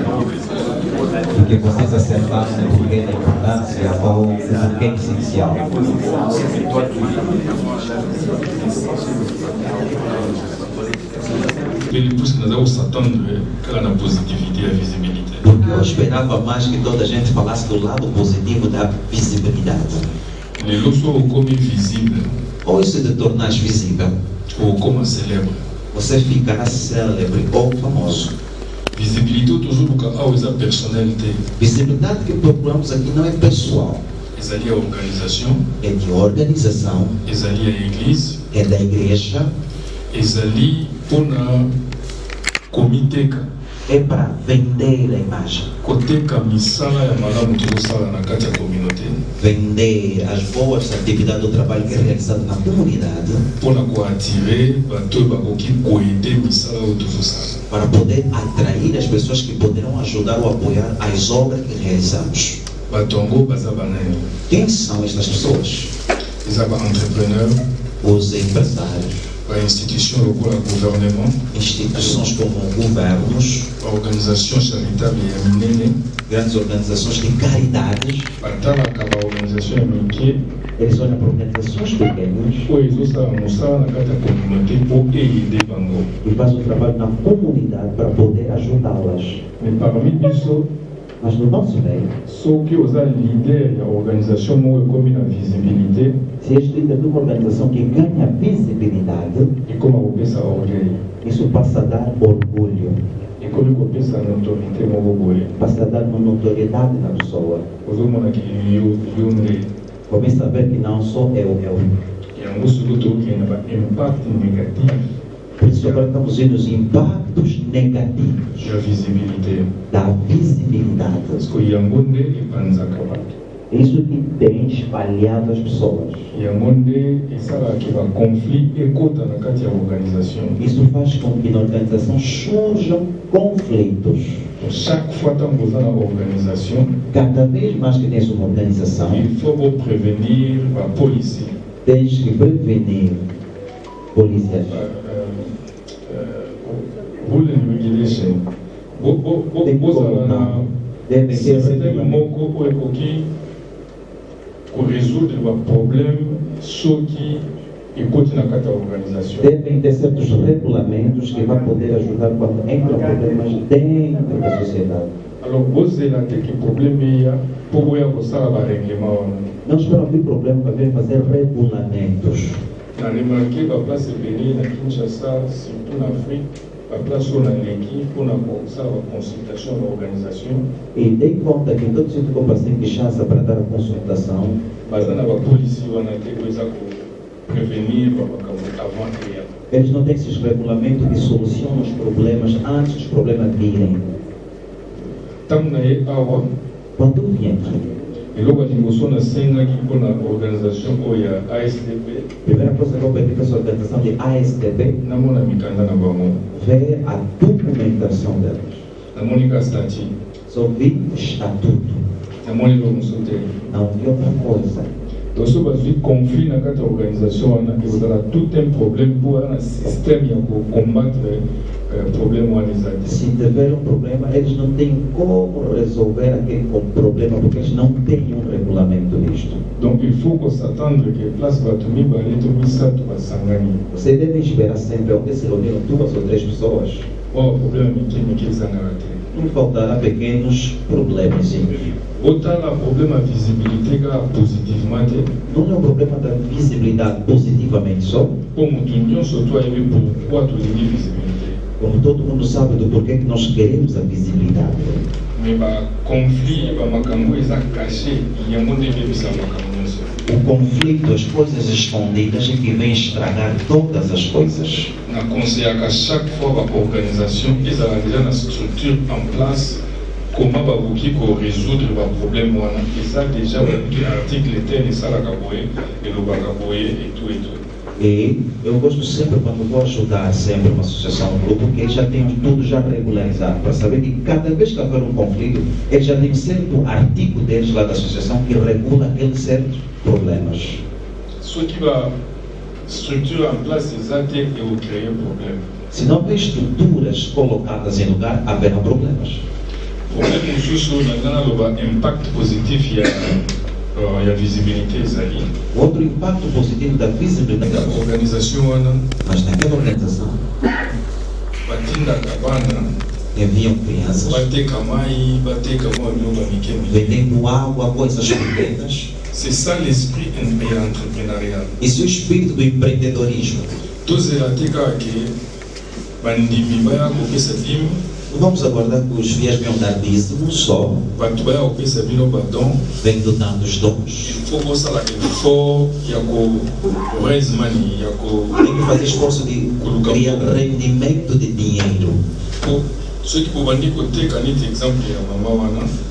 do que vocês acertaram no porquê da importância ou do porquê é essencial. Nós s'attendre à la positivité et à la visibilité. Porque eu esperava mais que toda a gente falasse do lado positivo da visibilidade. Les lots sont comme visibles. Ou se te tornas visível, ou como célèbre. Você ficará célebre ou famoso. Visibilité toujours a personnalité. Visibilidade que procuramos aqui não é pessoal. É de organização. É de organização. É da igreja. É da igreja. É ali para comitê. É para vender a imagem. Vender as boas atividades do trabalho que é realizado na comunidade. Para poder atrair as pessoas que poderão ajudar ou apoiar as obras que realizamos. Quem são estas pessoas? Os empresários. Instituições como o governo, instituições como governos, organizações charitárias, grandes organizações de caridades. Eles olham para organizações pequenas e fazem o trabalho na comunidade para poder ajudá-las. Mas no nosso meio, só que os líderes da organização como a visibilidade, se és líder de uma organização que ganha visibilidade, e como eu penso orgulho, isso passa a dar orgulho. E como eu penso a notoriedade, passa a dar uma notoriedade na pessoa. Começa a ver que não só é o eu. E a música que tem impacto negativo. Por isso agora estamos vendo os impactos negativos da visibilidade. Isso que tem espalhado as pessoas. Isso faz com que na organização surjam conflitos. Cada vez mais que tens uma organização, tens que prevenir polícias. Deve ser résoudre o problema só que e continua a organização. Devem ter certos regulamentos que vão poder ajudar quando entram problemas dentro da sociedade. Alors, você lá tem que problema é por eu gostar da regulamento. Não espero abrir problema para vir fazer regulamentos. Na remarquei que a place Benin, na Kinshasa, surtout na África, a place na Leki, pour na consultação da organização. E dei conta que em todo sítio que eu passei em Kinshasa para dar a consultação, mas na polícia vai ter coisa para prevenir, para avant criar. Eles não têm esses regulamentos que solucionam os problemas antes dos problemas virem. Estamos na água. Quando vem aqui, e logo a discussão na senha aqui com a organização ou a ASDB. Primeira coisa que eu pedi para essa organização de ASDB, na mona micanda na vamos ver a documentação delas. Na Mônica Stati. Só vi estatuto. Na Mônica Musote. Não vi outra coisa. Então, se você confia na cada organização, você terá todo um problema para o sistema de combater o problema. Se tiver um problema, eles não têm como resolver aquele problema porque eles não têm um regulamento disto. Então, il faut que s'attendre que a place vai tomar Você deve esperar sempre onde se reuniram 2 ou 3 pessoas. O problema é que zangarate. Não faltará pequenos problemas. Botar lá problema visibilidade positivamente. Não é um problema da visibilidade positivamente só. Como tudo só tu aí por 4 visibilidade. Como todo mundo sabe do porquê que nós queremos a visibilidade. Mas o conflito, o macambo é caché e é muito difícil o conflito, as coisas escondidas é que vem estragar todas as coisas. Na consciência que chaque fois a organização ela já na estrutura em place como a que résoudre o problema wana eza déjà article tem sala capoe e lo capoe e tudo. E eu gosto sempre, quando vou ajudar sempre uma associação, um grupo, que eles já tenham tudo já regularizado, para saber que cada vez que houver um conflito, eles já têm certo artigo deles lá da associação que regula aqueles certos problemas. Só que a estrutura em place exata é o criar problema. Se não houver estruturas colocadas em lugar, haverá problemas. O problema justo não impacto positivo e a visibilidade ali. Outro impacto positivo da visibilidade da organização, mas naquela organização, batendo a cabana, enviam crianças, bater com a mãe, bater com a mãe, vendendo água, coisas concretas. C'est ça l'esprit entrepreneurial. Isso é o espírito do empreendedorismo. Todos eles têm que bandir, vai a qualquer satimo. Vamos aguardar que os fiéis venham dar dízimo só. Vem dotando os dons. Tem que fazer esforço de criar rendimento de dinheiro.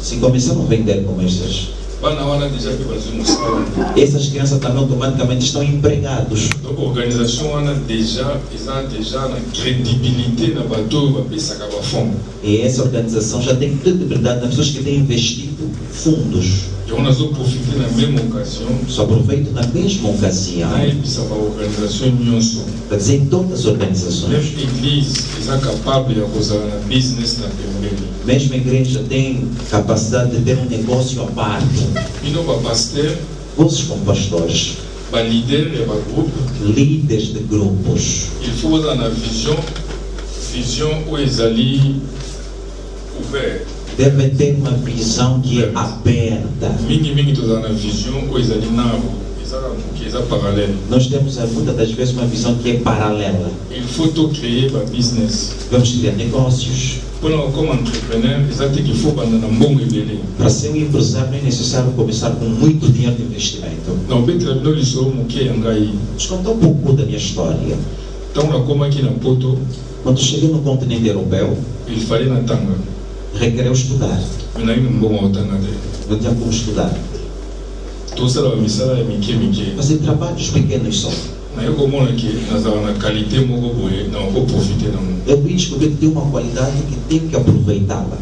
Se começamos a vender com essas, essas crianças também automaticamente estão empregados. A organização já na credibilidade na batou para fundo. E essa organização já tem credibilidade nas pessoas que têm investido fundos. E nós vamos profiter na mesma ocasião. Só aproveito na mesma ocasião. Para dizer em todas as organizações. Mesmo igreja é capaz de usar na business na primeira. Mesmo a igreja tem capacidade de ter um negócio à parte. E não para pastor. Vocês como pastores. Para líder e para grupo. Líderes de grupos. Il faut usar na visão ou exali ouvert. Deve ter uma visão que é aberta. Nós temos muitas das vezes uma visão que é paralela. Vamos criar negócios. Como entrepreneur, para ser um empresário não é necessário começar com muito dinheiro de investimento. Vou contar um pouco da minha história. Quando cheguei no continente europeu, requereu estudar. Não tinha como estudar. Fazer trabalhos pequenos só. Eu vim descobrir que tem uma qualidade que tem que aproveitá-la.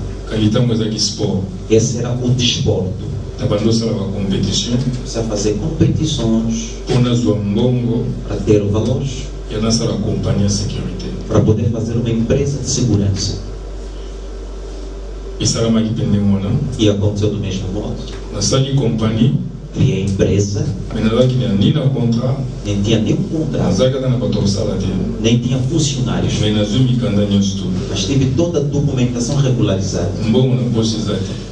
Esse era o desporto. Precisa fazer competições para ter o valor, para poder fazer uma empresa de segurança. E aconteceu do mesmo modo. Criei a empresa, nem tinha nenhum contrato, nem tinha funcionários, mas tive toda a documentação regularizada.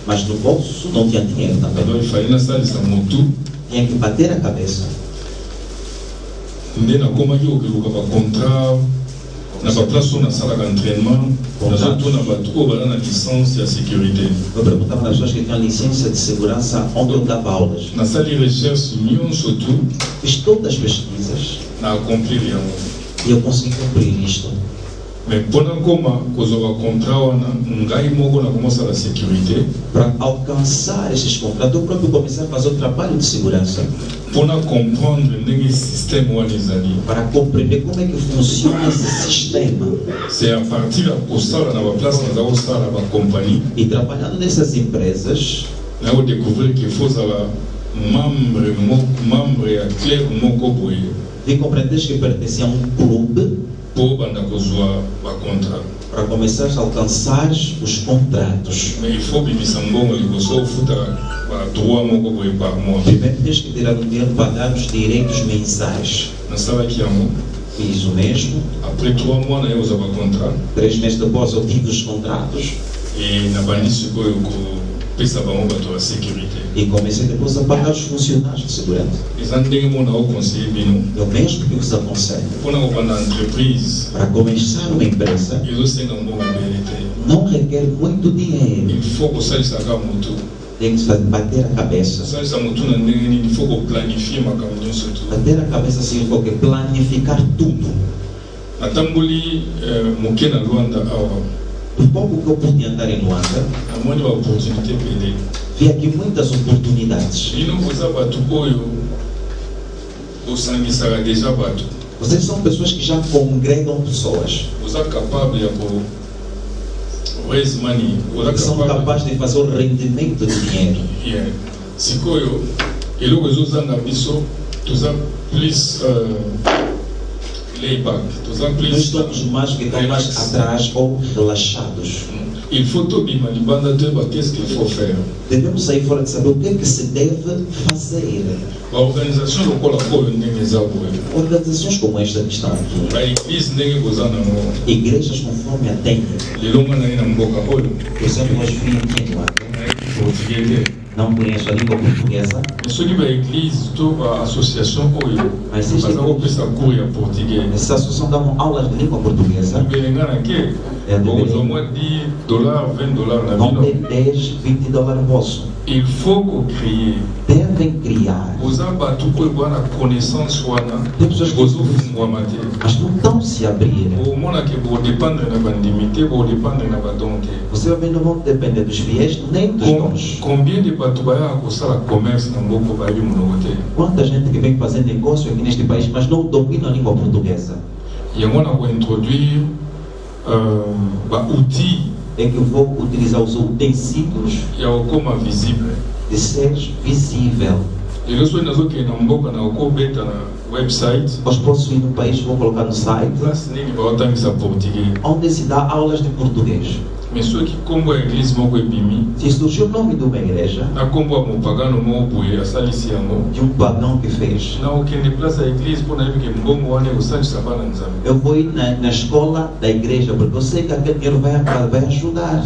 Mas no bolso não tinha dinheiro também. Tinha que bater a cabeça. Na população na sala de entraînement, nós estamos na licença de sécurité. Eu perguntava às pessoas que tinham licença de segurança onde eu dava aulas. Na sala de recherche, fiz todas as pesquisas. Na cumprir e eu consegui cumprir isto. Mas por como na sécurité, para alcançar esses contratos, eu próprio comecei a fazer o trabalho de segurança. Para compreender como é que funciona esse sistema. C'est a partir da postura na place na companhia. E trabalhando nessas empresas, eu descobri que fosse a membre a clé vi compreender que pertencia a um clube para começar a alcançar os contratos. Primeiro tens que tirar o dinheiro para dar os direitos mensais. Fiz o mesmo. 3 meses depois eu tive os contratos. E comecei depois a pagar os funcionários de segurança. Eu mesmo que os aconselho. Para começar uma empresa, não requer muito dinheiro. Tem que bater a cabeça. Bater a cabeça significa planificar tudo. Do pouco que eu pude andar em Luanda, vi aqui muitas oportunidades. Vocês são pessoas que já congregam pessoas. Que são capazes de fazer o rendimento de dinheiro. Nós somos mais que estão mais atrás ou relaxados. Devemos sair fora de saber o que é que se deve fazer. Organizações como esta que estão aqui, igrejas conforme a tem. Por exemplo, nós vimos aqui em Luanda, não conheço a língua portuguesa, mas essa associação dá uma aula de língua portuguesa. Vão ter 10, 20 dólares no bolso. Il faut créer. Devem criar. Tem pessoas que mas não estão se abrir. Você vai ver, não vão depender dos fiéis nem dos dons. Quanta gente que vem fazer negócio aqui neste país, mas não domina a língua portuguesa. É que eu vou utilizar os utensílios de ser visível. Nós posso ir no país, vou colocar no site onde se dá aulas de português. Se surgiu o nome de uma igreja, de um pagão que fez, eu vou ir na escola da igreja, porque eu sei que aquele dinheiro vai ajudar.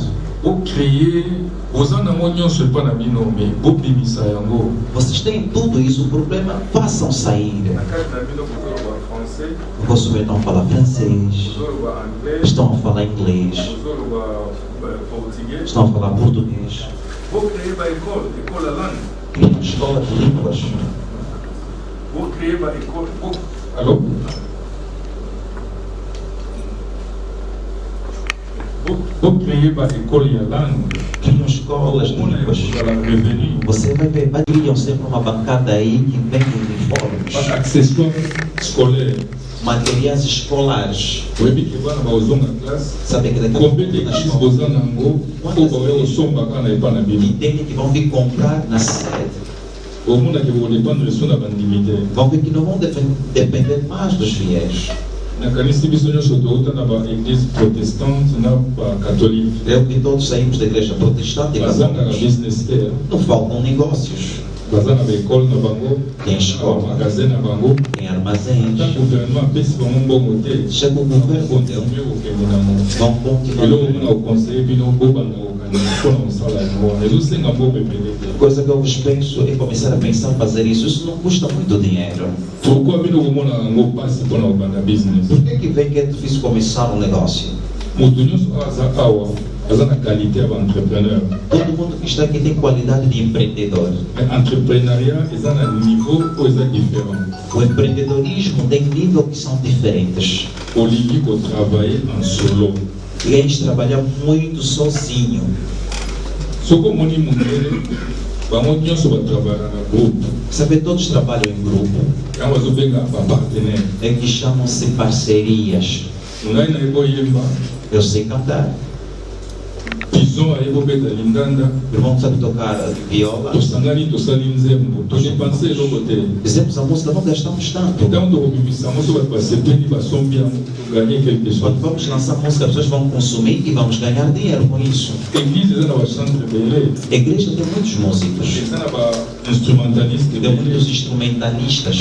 Vocês têm tudo isso, o problema, façam sair. Vocês não falam francês, estão a falar inglês, estão a falar português. Cria uma escola de línguas. Alô? Vou criar uma escola de língua. Criam escolas de línguas. Você vai ver, criam sempre uma bancada aí que vem de uniformes. Materiais escolares. Sabe que daqui a pouco na escola, entendem que vão vir comprar na sede. Vão ver que não vão depender mais dos fiéis. Eu e todos saímos da igreja protestante e católica. Não faltam negócios. tem escola, tem armazéns. Chega o governo, vão continuar. Coisa que eu vos penso é começar a pensar fazer isso. Isso não custa muito dinheiro. Por que vem que é difícil começar um negócio? Todo mundo que está aqui tem qualidade de empreendedor. O empreendedorismo tem níveis que são diferentes. E a gente trabalha muito sozinho. Sabe, todos trabalham em grupo. É que chamam-se parcerias. Eu sei cantar. O irmão sabe tocar viola. Fizemos a música, não gastamos tanto. Quando vamos lançar música, as pessoas vão consumir e vamos ganhar dinheiro com isso. A igreja tem muitos músicos. Tem muitos instrumentalistas.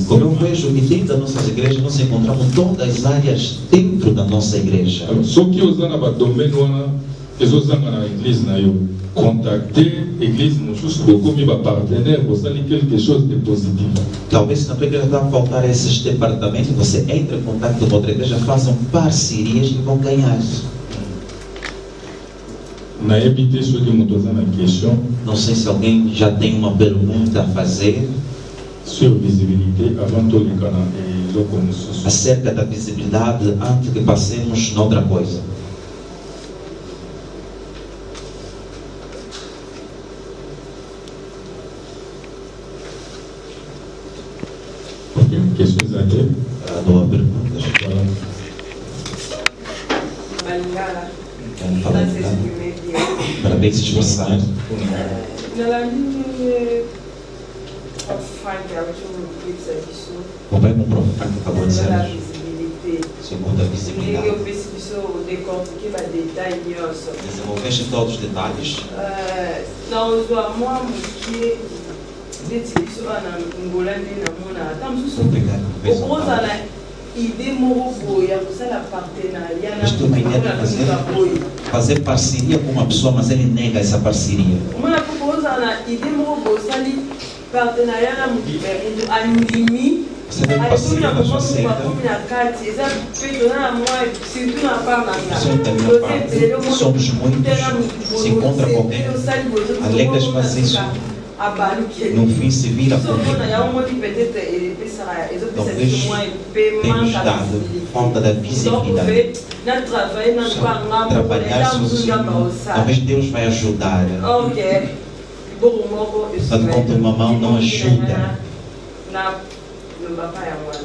Como eu vejo que dentro das nossas igrejas nós encontramos todas as áreas dentro da nossa igreja. Contacter l'église, talvez na tua igreja vai faltar esses departamentos, você entra em contato com outra igreja, façam parcerias e vão ganhar. Não sei se alguém já tem uma pergunta a fazer acerca da visibilidade antes que passemos a outra coisa. Questões aqui? Boa pergunta. Parabéns, esforçado. O pai comprou, Frank acabou de dizer. Segunda visibilidade. Desenvolveste todos os detalhes. Fazer parceria com uma pessoa, mas ele nega essa parceria. Você tem parceria na sua seita. Somos muitos. Se encontra com alguém, alegras fazer isso. No fim se vira comigo. Talvez tenhamos dado falta da visibilidade. Trabalhar sozinho. Talvez Deus vai ajudar. Quando conta uma mão não ajuda.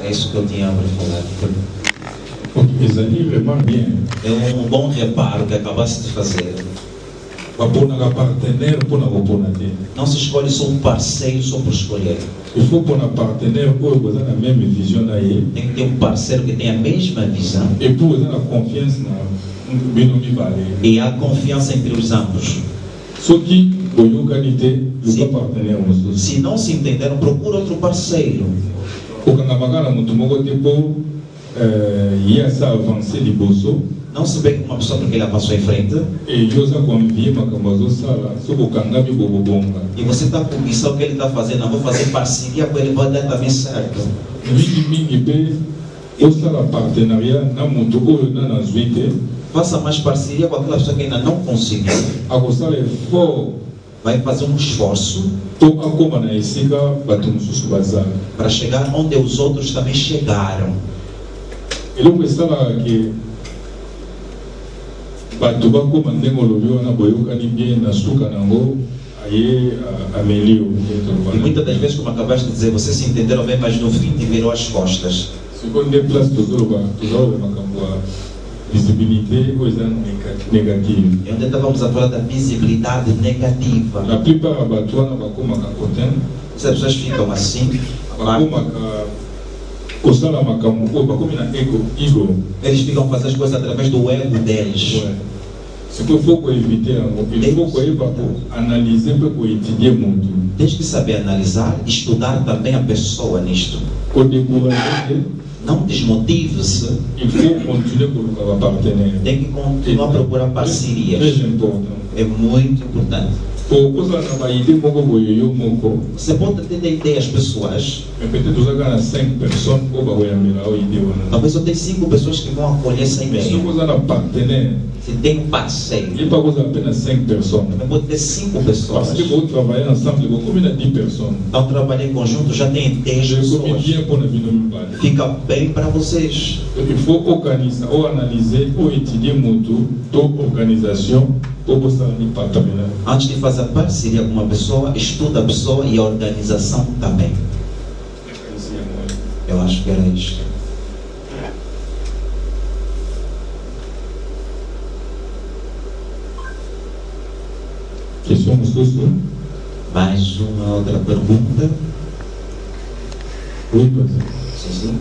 É isso que eu tinha para falar. É um bom reparo que acabaste de fazer. Não se escolhe só um parceiro só por escolher. Tem que ter um parceiro que tenha a mesma visão. E há confiança entre os ambos. Se não se entenderam, procura outro parceiro. Não se vê com uma pessoa porque ele avançou em frente. E você está com isso que ele está fazendo. Eu vou fazer parceria com ele, vai dar também certo. Faça mais parceria com aquela pessoa que ainda não conseguiu. Vai fazer um esforço para chegar onde os outros também chegaram. E muitas das vezes, como acabaste de dizer, vocês se entenderam bem, mas no fim te virou as costas. Visibilité ou négative. E onde estávamos a falar da visibilidade negativa. La plupart as pessoas ficam assim. Eles ficam fazendo as coisas através do ego deles. Ce qu'il faut éviter, il faut analyser pour étudier muito. Tens que saber analisar e estudar também a pessoa nisto. Não desmotive-se. Il faut continuer pour le partenaire. Tem que continuar a procurar parcerias. É muito importante. Você pode ter ideias pessoais. Talvez só tem 5 pessoas que vão acolher essa ideia. Se tem um parceiro, também pode ter 5 pessoas. Então trabalhar em conjunto já tem 10 pessoas. Fica bem para vocês. Il faut organiser ou analyser ou étudier muito toda organização. Antes de fazer parceria com uma pessoa, estuda a pessoa e a organização também. Eu acho que era isto. Mais uma outra pergunta? Sim.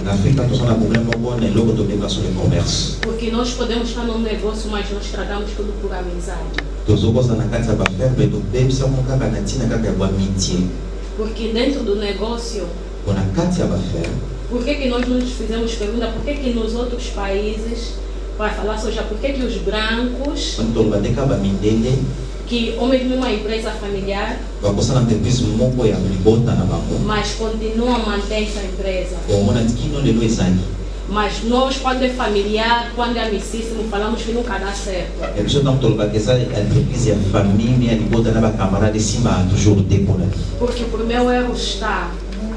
Na África, nós temos um problema bom, né? Logo do meio sobre comércio. Porque nós podemos estar num negócio, mas nós tratamos tudo por amizade. Porque dentro do negócio, por que nós nos fizemos pergunta, por que nos outros países, para falar só já, por que os brancos, que ou mesmo uma empresa familiar, mas continuam a manter essa empresa. Mas nós, quando é familiar, quando é amicíssimo, falamos que nunca dá certo. Porque por meu erro está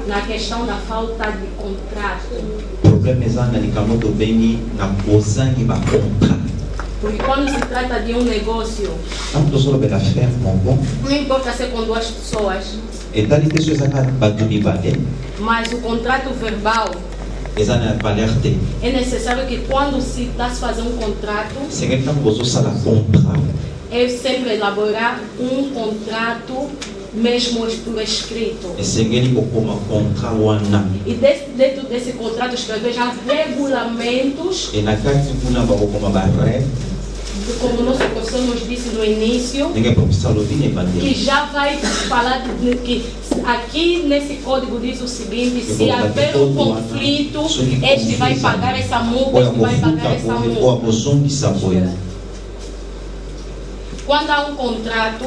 na questão da falta de contrato. Porque quando se trata de um negócio, não importa se é com 2 pessoas, mas o contrato verbal é necessário que quando se está a fazer um contrato, é sempre elaborar um contrato mesmo por escrito. E dentro desse contrato escrever já regulamentos, como o nosso professor nos disse no início, que já vai falar que aqui nesse código diz o seguinte: se haver um conflito, este vai pagar essa multa, este vai pagar essa multa. Quando há um contrato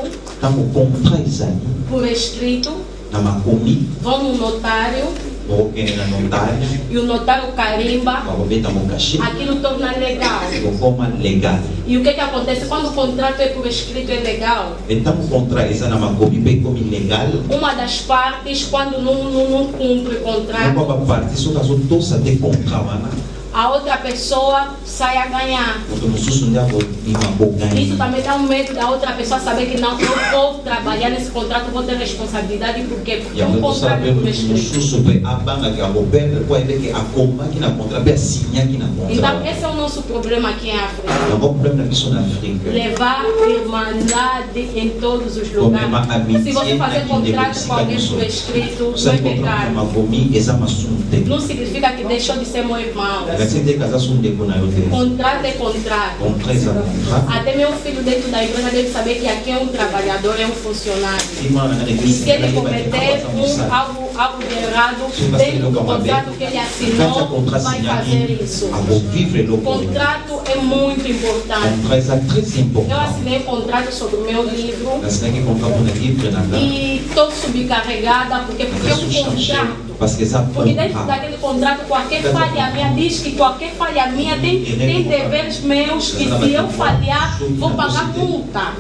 por escrito, vão no notário e o notário carimba, aquilo torna legal. E o que acontece quando o contrato é por escrito é legal? Uma das partes, quando não cumpre o contrato, a outra pessoa sai a ganhar. Isso também dá um medo da outra pessoa saber que não vou trabalhar nesse contrato, vou ter responsabilidade. Por quê? Porque é um contrato por escrito. Então esse é o nosso problema aqui em África. Levar irmandade em todos os lugares. Se você fazer contrato com alguém por escrito, não é pecado. Não significa que deixou de ser meu irmão. Contrato é contrato. Até meu filho dentro da empresa deve saber que aqui é um trabalhador, é um funcionário. E se ele cometer algo de errado dentro do contrato que ele assinou, vai fazer isso. O contrato é muito importante. Eu assinei um contrato sobre o meu livro e estou subcarregada porque é um contrato. Porque dentro daquele contrato, qualquer falha minha diz que qualquer falha minha tem deveres meus, que se eu falhar, vou pagar multa.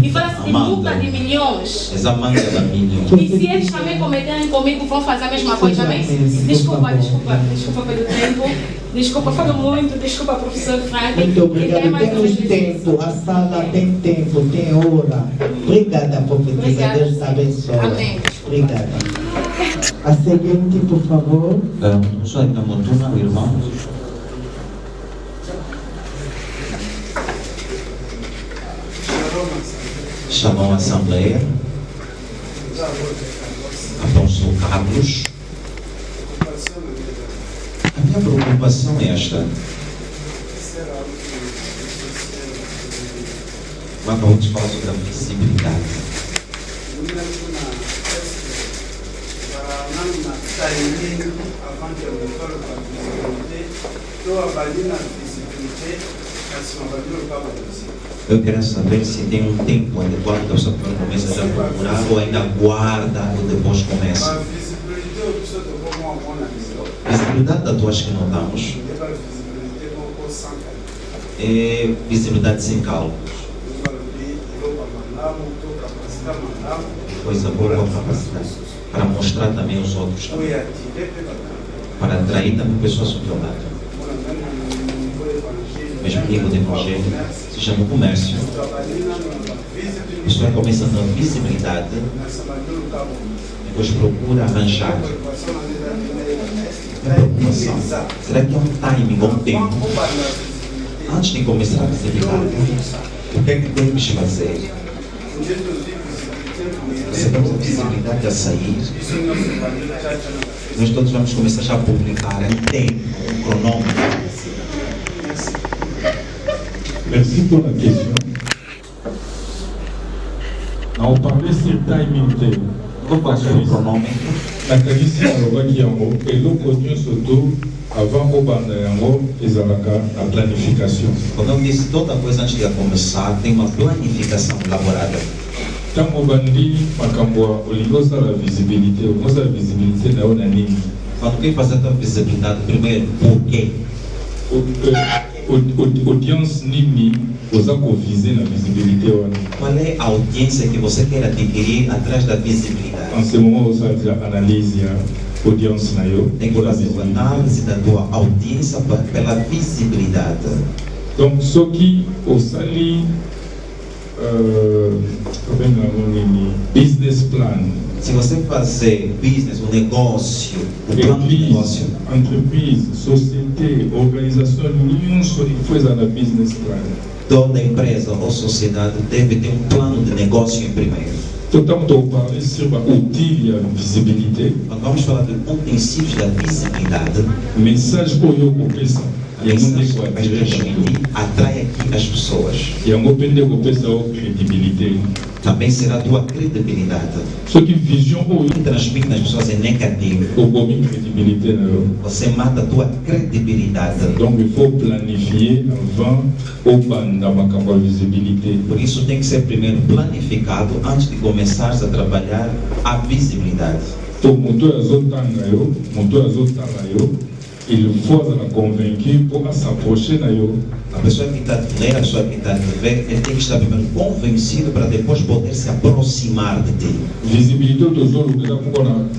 E fala-se de multa de milhões. E se eles também cometerem comigo, vão fazer a mesma coisa também? Desculpa pelo tempo. Desculpa, falo muito. Desculpa, professor Frank. Muito obrigado. Temos tempo, a sala tem tempo, tem hora. Obrigada, professora. Deus te abençoe. Amém. Obrigada. A seguinte, por favor. Só ainda Montuna, o irmão. Chamam a assembleia. Afonso Carlos. A minha preocupação é esta. O acabou de falar sobre a visibilidade. Eu quero saber se tem um tempo adequado que a pessoa começa já a procurar ou ainda aguarda ou depois começa. Visibilidade da tua acho que não damos. É visibilidade sem cálculos. Coisa boa para capacidade. Para mostrar também aos outros. Para atrair também pessoas ao teu lado. Mesmo nível de evangelho, se chama comércio. A pessoa começa na visibilidade, depois procura arranjar. É preocupação. Será que é um timing, um tempo? Antes de começar a visibilidade, o que é que temos que fazer? Recebemos a visibilidade a sair. Nós todos vamos começar já a publicar em tempo, um cronômetro. Merci pour la question. On parlait sur timing. La qualité et l'opinion surtout avant au banderango et la planification. Como eu disse, toda coisa antes de começar tem uma planificação elaborada. Tango bandi makambo oligosa la visibilité na ona nini. Quando quem fazer a visibilidade primeiro, por quê? Audience nini osa viser na visibilité ona. Qual é a audiência que você quer adquirir atrás da visibilidade? En ce moment osa analyse a audience na yo. Tem que fazer uma análise da tua audiência pela visibilidade. Donc ce qui osali business plan. Se você fazer business, um negócio, um plano de negócio, entreprise, société, organização, nenhum só faz a business plan. Toda empresa ou sociedade deve ter um plano de negócio em primeiro. Então, estou falando sobre o util e a visibilidade. Vamos falar de utensílios da visibilidade. Mensagem que eu penso. A mensagem vai transmitir, atrai aqui as pessoas. E eu penso a credibilidade. Também será a tua credibilidade. Só que visão que transmite nas pessoas é negativo. Credibilidade. Você mata a tua credibilidade. Donc il faut planifier avant a visibilidade. Por isso tem que ser primeiro planificado antes de começares a trabalhar a visibilidade. Então, il faut la convaincre pour s'approcher de eux. A pessoa que está a ler, a pessoa que está a ver, ele tem que estar primeiro convencido para depois poder se aproximar de ti. Visibilidade dos outros que estão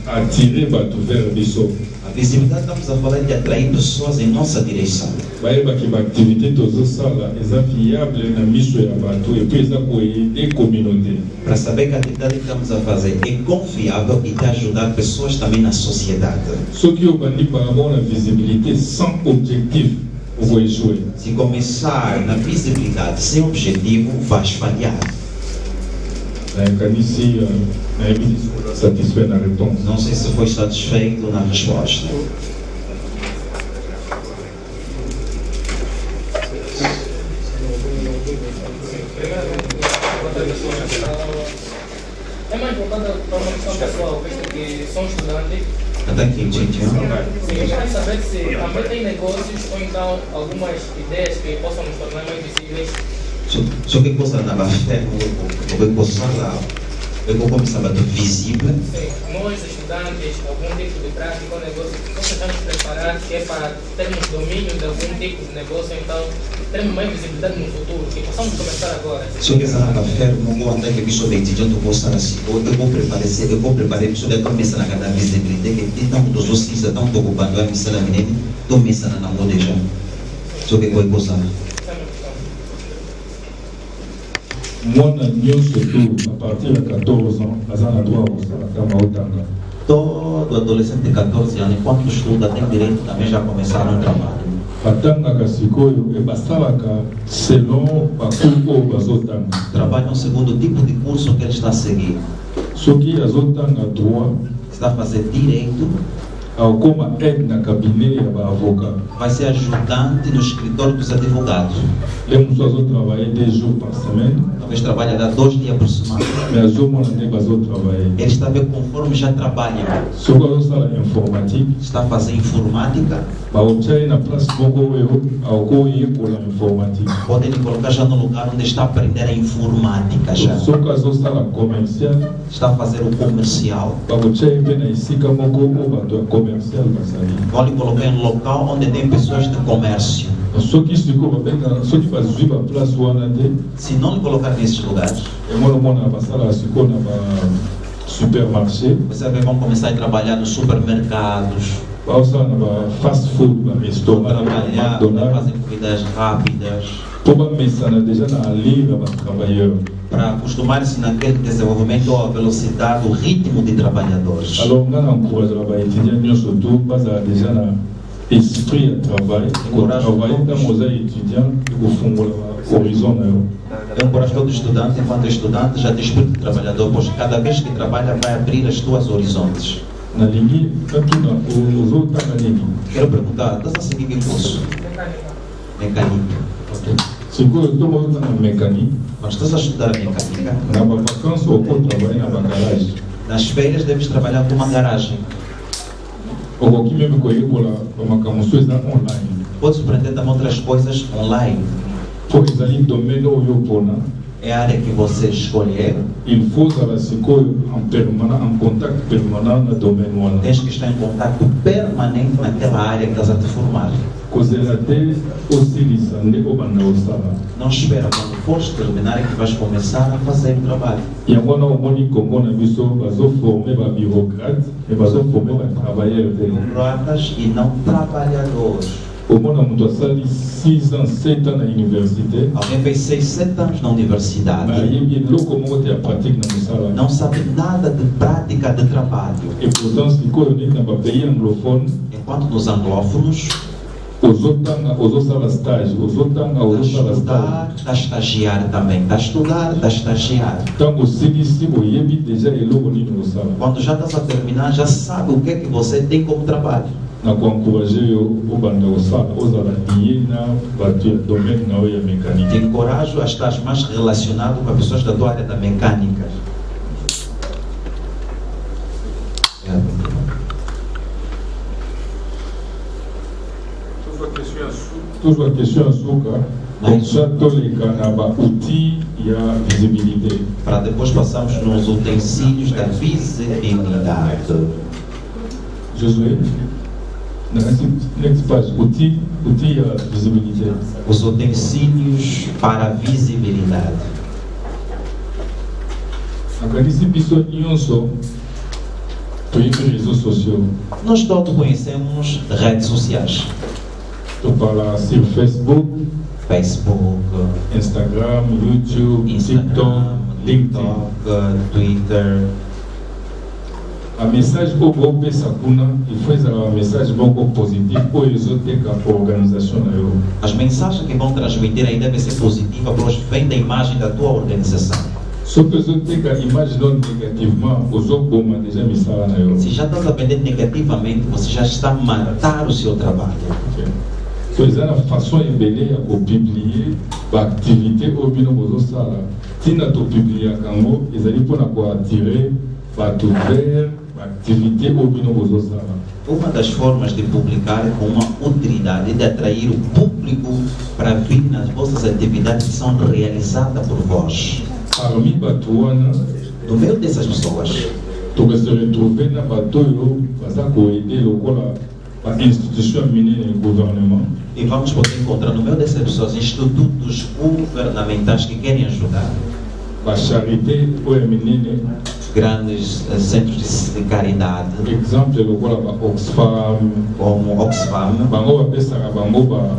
a attirer vers isso. A visibilidade estamos a falar de atrair pessoas em nossa direção. Vai que a atividade dos sala é viável na missão e abatu e precisa coeder comunidade. Para saber que a atividade que estamos a fazer é confiável e está a ajudar pessoas também na sociedade. Só que eu bandi para a visibilidade sem objetivo, eu vou échouer. Se começar na visibilidade sem objetivo, vais falhar. Satisfeito na resposta. Não sei se foi satisfeito na resposta. É mais voltado para uma questão pessoal, visto que são estudantes. Até aqui, gente. Sim, eu quero saber se também tem negócios ou então algumas ideias que possam nos tornar mais visíveis. Só que coisa na bafé, o coisa lá, eu vou começar a ser visível. Sim, nós estudantes, algum tipo de prática ou negócio, nós estamos preparados que é para termos domínio de algum tipo de negócio, então termos mais visibilidade no futuro, que possamos começar agora. Se eu quiser na bafé, não vou andar que eu sou de eu vou estar assim, eu vou preparar isso de começar a cada visibilidade, que estamos dos outros que estão ocupando a missão da menina, estou começando na mão já. Só que foi coisa. Moi, surtout a partir de 14 ans, todo adolescente de 14 anos, enquanto estuda, tem direito também já começar um trabalho. Trabalham segundo o tipo de curso que ele está a seguir. Só que as outras está a fazer direito, como aide na cabinet e avocat. Vai ser ajudante no escritório dos advogados. Les gens travaillent 2 jours par semaine. Talvez trabalhe 2 dias por semana. Mais je m'en ai pas travailler. Ele está a ver conforme já trabalha. Sur la informatique. Está a fazer informática. Na place beaucoup pour l'informatique. Pode ele colocar já no lugar onde está a aprender a informática já. Sur la commercial. Está a fazer o comercial. Comercial. Vão lhe colocar em um local onde tem pessoas de comércio. Se não lhe colocar nesses lugares, vocês vão começar a trabalhar nos supermercados, fast food, restaurant, trabalhar, fazer comidas rápidas, para acostumar-se naquele desenvolvimento ou a velocidade, o ritmo de trabalhadores. Alors, on encourage les étudiants surtout pas déjà esprit de travail, travailler dans os étudiants e o fundo horizon. Eu encorajo todo estudante, enquanto estudante, já tem espírito de trabalhador, pois cada vez que trabalha vai abrir as tuas horizontes. Na linha, os outros quero perguntar, estás a seguir que curso? Mecânica. Se eu estou na mecânica, mas estás a estudar mecânica? Na vacância ou trabalhar na garagem? Nas férias deves trabalhar com uma garagem. Ou que mesmo conheço uma camuções online. Podes aprender também outras coisas online. Pois ali domínio ou é a área que você escolher. Il faut em contato permanente no domínio. Tens que estar em contato permanente naquela área que estás a te formar. Não espera quando fores terminar é que vais começar a fazer o trabalho. E agora o único como nós formar burocratas e formar trabalhadores e não trabalhadores. O mundo está 6 anos, 7 anos na universidade. Alguém fez 6, 7 anos na universidade. Não sabe nada de prática de trabalho. E portanto, enquanto nos anglófonos, está a estagiar também, está a estudar, está a estagiar. Quando já estás a terminar, já sabe o que é que você tem como trabalho. Te encorajo a estar mais relacionado com as pessoas da tua área da mecânica. Toujours a question açúcar, já estou ligando a outil e a visibilidade. Para depois passarmos nos utensílios da visibilidade. Josué, next page, outil e a visibilidade. Os utensílios para a visibilidade. Agora, esse episódio só redes sociais. Nós todos conhecemos redes sociais. Tu fala sur Facebook, Instagram, YouTube, TikTok, LinkedIn, Twitter. A mensagem que eu vou pensar e faz a mensagem muito positiva para a organização. As mensagens que vão transmitir aí devem ser positivas, porque vem da imagem da tua organização. Se você tem a imagem negativamente, os outros já me sabem. Se já estás a vender negativamente, você já está a matar o seu trabalho. Pois é, a façon de publier a atividade ou bien nos sala. Tina to publier quand ils allaient pour attirer, para ver a atividade ou bien nos sala. Uma das formas de publicar é com uma utilidade de atrair o público para vir nas vossas atividades que são realizadas por vós. Parmi batuana, no meio dessas pessoas, tu vai se retrouver na batoio, vas a coeder a instituição mineira e governement. E vamos poder encontrar no meio dessas pessoas institutos governamentais que querem ajudar. A charité ou a menina. Grandes centros de caridade. Exemplo, o Oxfam. Como Oxfam. Bango a pensar a bango a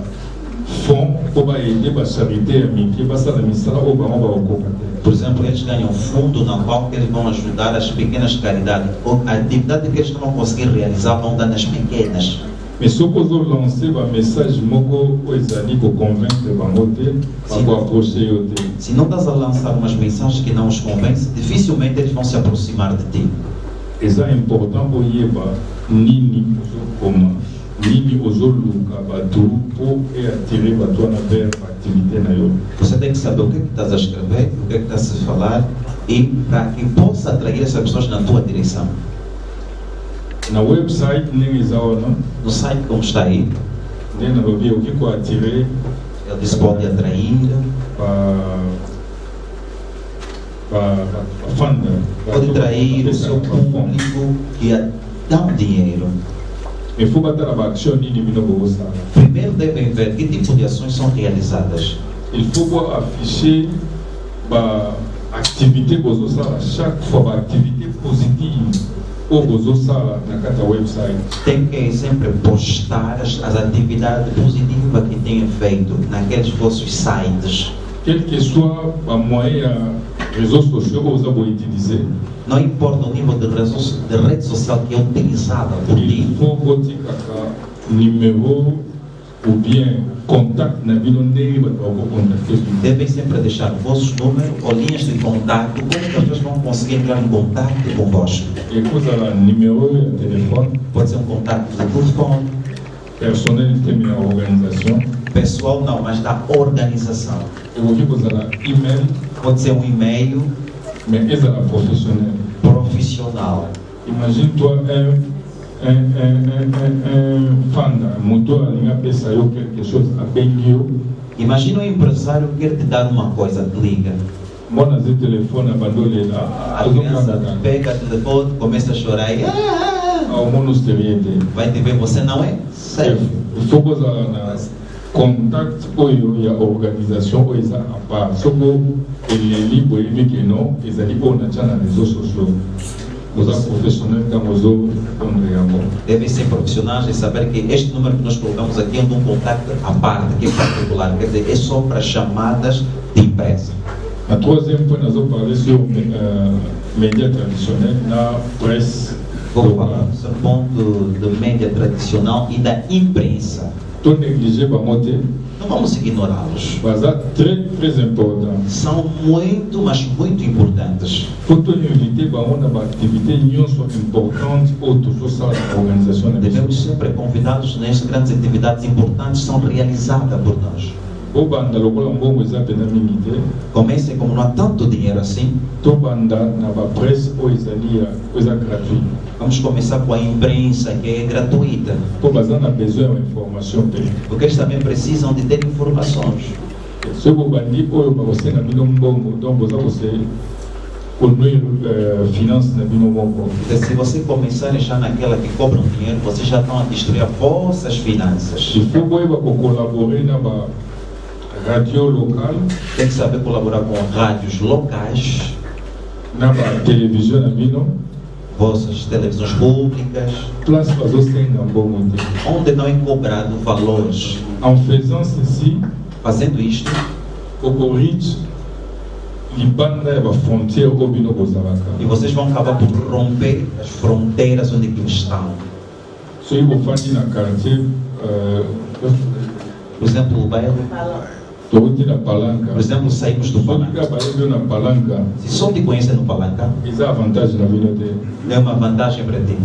fond para aider a charité a mim que passa na missão ou bango a ocupar. Por exemplo, eles ganham fundo na qual eles vão ajudar as pequenas caridades. A atividade que eles não vão conseguir realizar vão dar nas pequenas. Mas se eu lançar uma mensagem muito exanível, convence para approcher o teu. Se não estás a lançar umas mensagens que não os convencem, dificilmente eles vão se aproximar de ti. é importante pour yeba nini ozokoma nini ozoluka bato pour attirer bato na vers activité na yo. Você tem que saber o que estás a escrever, o que estás a falar e para que possa atrair essas pessoas na tua direção. Na website nem exaona. No site como está aí. Nem na lobby o que attirer. Ele diz pode atrair. Pode atrair o seu público que dá um dinheiro. Primeiro devem ver que tipo de ações são realizadas. Il faut afficher a activité que vous avez chaque fois, a activité positive ou vous avez na cada website. Tem que sempre postar as atividades positivas que têm feito naqueles vossos sites. Quel que soit a moyen réseaux sociaux que vous avez utilisé. Não importa o nível de rede social que é utilizada por ti. Il faut votre numéro ou bien contato na vida onde contactar. Devem sempre deixar o vosso número ou linhas de contato, como que as pessoas vão conseguir entrar em contato convosco. E coisa lá, número e telefone. Pode ser um contato de telefone. Personnel tem a organização. Pessoal não, mas da organização. Eu vou coisa lá, e-mail. Pode ser um e-mail. Mas essa é profissional. Profissional. Imagine toi fanda, motor ali a pensar eu quelque chose a bem eu. Imagina um empresário que quer te dar uma coisa, te liga. Mona o telefone abandone lá. A criança pega o telefone, começa a chorar e o mundo vai te ver, você não é certo. Só coisa na contact ou a organização ou a part. Só que ele é livre, ele vê que não, eles ali vão na chana réseaux sociaux. Os profissionais devem ser profissionais e saber que este número que nós colocamos aqui é um contato à parte, que é particular, quer dizer, é só para chamadas de empresa. A troisième point, nós vamos falar sobre mídia tradicional na presse. Vou falar sobre o ponto de mídia tradicional e da imprensa. Estou negligé para monter. Não vamos ignorá-los. Mas é très importante. São muito, mas muito importantes. Quando invité para uma atividade importante ou a organização. Devemos sempre convidá-los nestas grandes atividades importantes que são realizadas por nós. Comece como não há tanto dinheiro assim. Vamos começar com a imprensa que é gratuita. Porque eles também precisam de ter informações. Se você começar já naquela que cobram dinheiro, vocês já estão a destruir as vossas finanças. Rádio local. Tem que saber colaborar com rádios locais. Na televisão, vossas televisões públicas. Onde não é cobrado valores. Fazendo isto, e vocês vão acabar por romper as fronteiras onde estão. Por exemplo, o bairro. Por exemplo, saímos do Palanca. Se só te conhecem no Palanca, é uma vantagem para ti.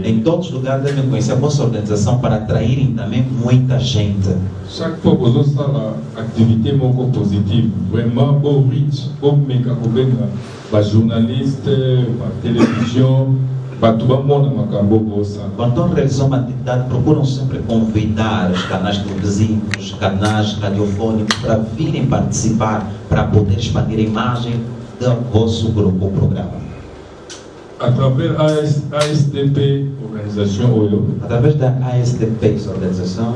Em todos os lugares devem conhecer a vossa organização para atraírem também muita gente. Chaque fois que vous avez une activité positive, vraiment, vous reach, vous make a journaliste, télévision. Quando realizam uma atividade, procuram sempre convidar os canais televisivos, os canais radiofônicos para virem participar, para poder expandir a imagem do vosso grupo, o programa. Através da ASDP, organização através da ASDP, organização,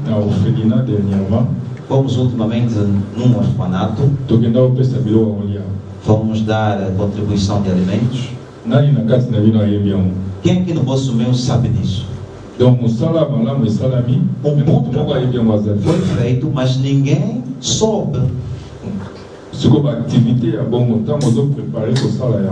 na orfelina dernièrement, fomos ultimamente num orfanato, fomos dar a contribuição de alimentos. Quem aqui no vosso meio sabe disso? Um ponto foi feito, mas ninguém soube. Se como activité é bom, então nós vamos preparar o salário.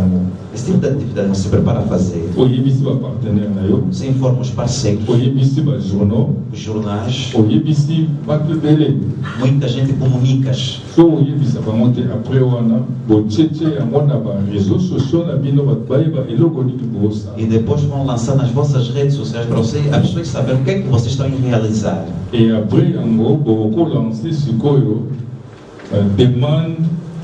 Esse tipo de atividade não se prepara a fazer. O IBC vai partenário na eu. Você informa os parceiros. O IBC vai jornal. Os jornais. O IBC vai beber. Muita gente comunica. Só o IBC vai montar a pré-ana. Bocheche a monta para réseaux sociaux na bino vai e logo de bolsa. E depois vão lançar nas vossas redes sociais para você, as pessoas saberem o que é que vocês estão a realizar. E après ango vou lançar se coio demande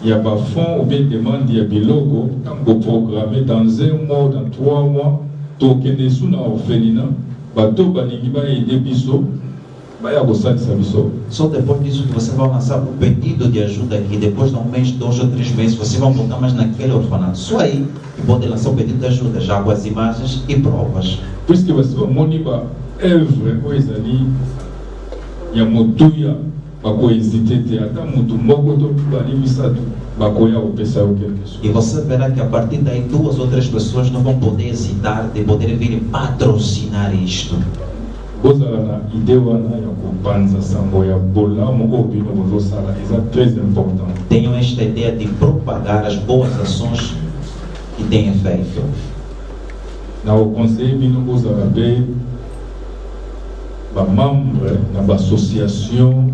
il y a pas fond ou bien demande il y a bilogo quand vous programmez dans 1 mois dans 3 mois to kende suna orphelinat bato balingi ba aider biso ba ya kosalisa biso. Só depois disso que você vai lançar o pedido de ajuda aqui, depois de 1 mês, 2 ou 3 meses, você vai voltar mais naquele orfanato. Só aí pode lançar o pedido de ajuda, já com as imagens e provas. Por isso que você vai monitor œuvre coisa ali ya motuya e você verá que a partir daí 2 ou 3 pessoas não vão poder hesitar de poder vir patrocinar isto. Tenham esta ideia de propagar as boas ações que têm feito. O conselho membre da associação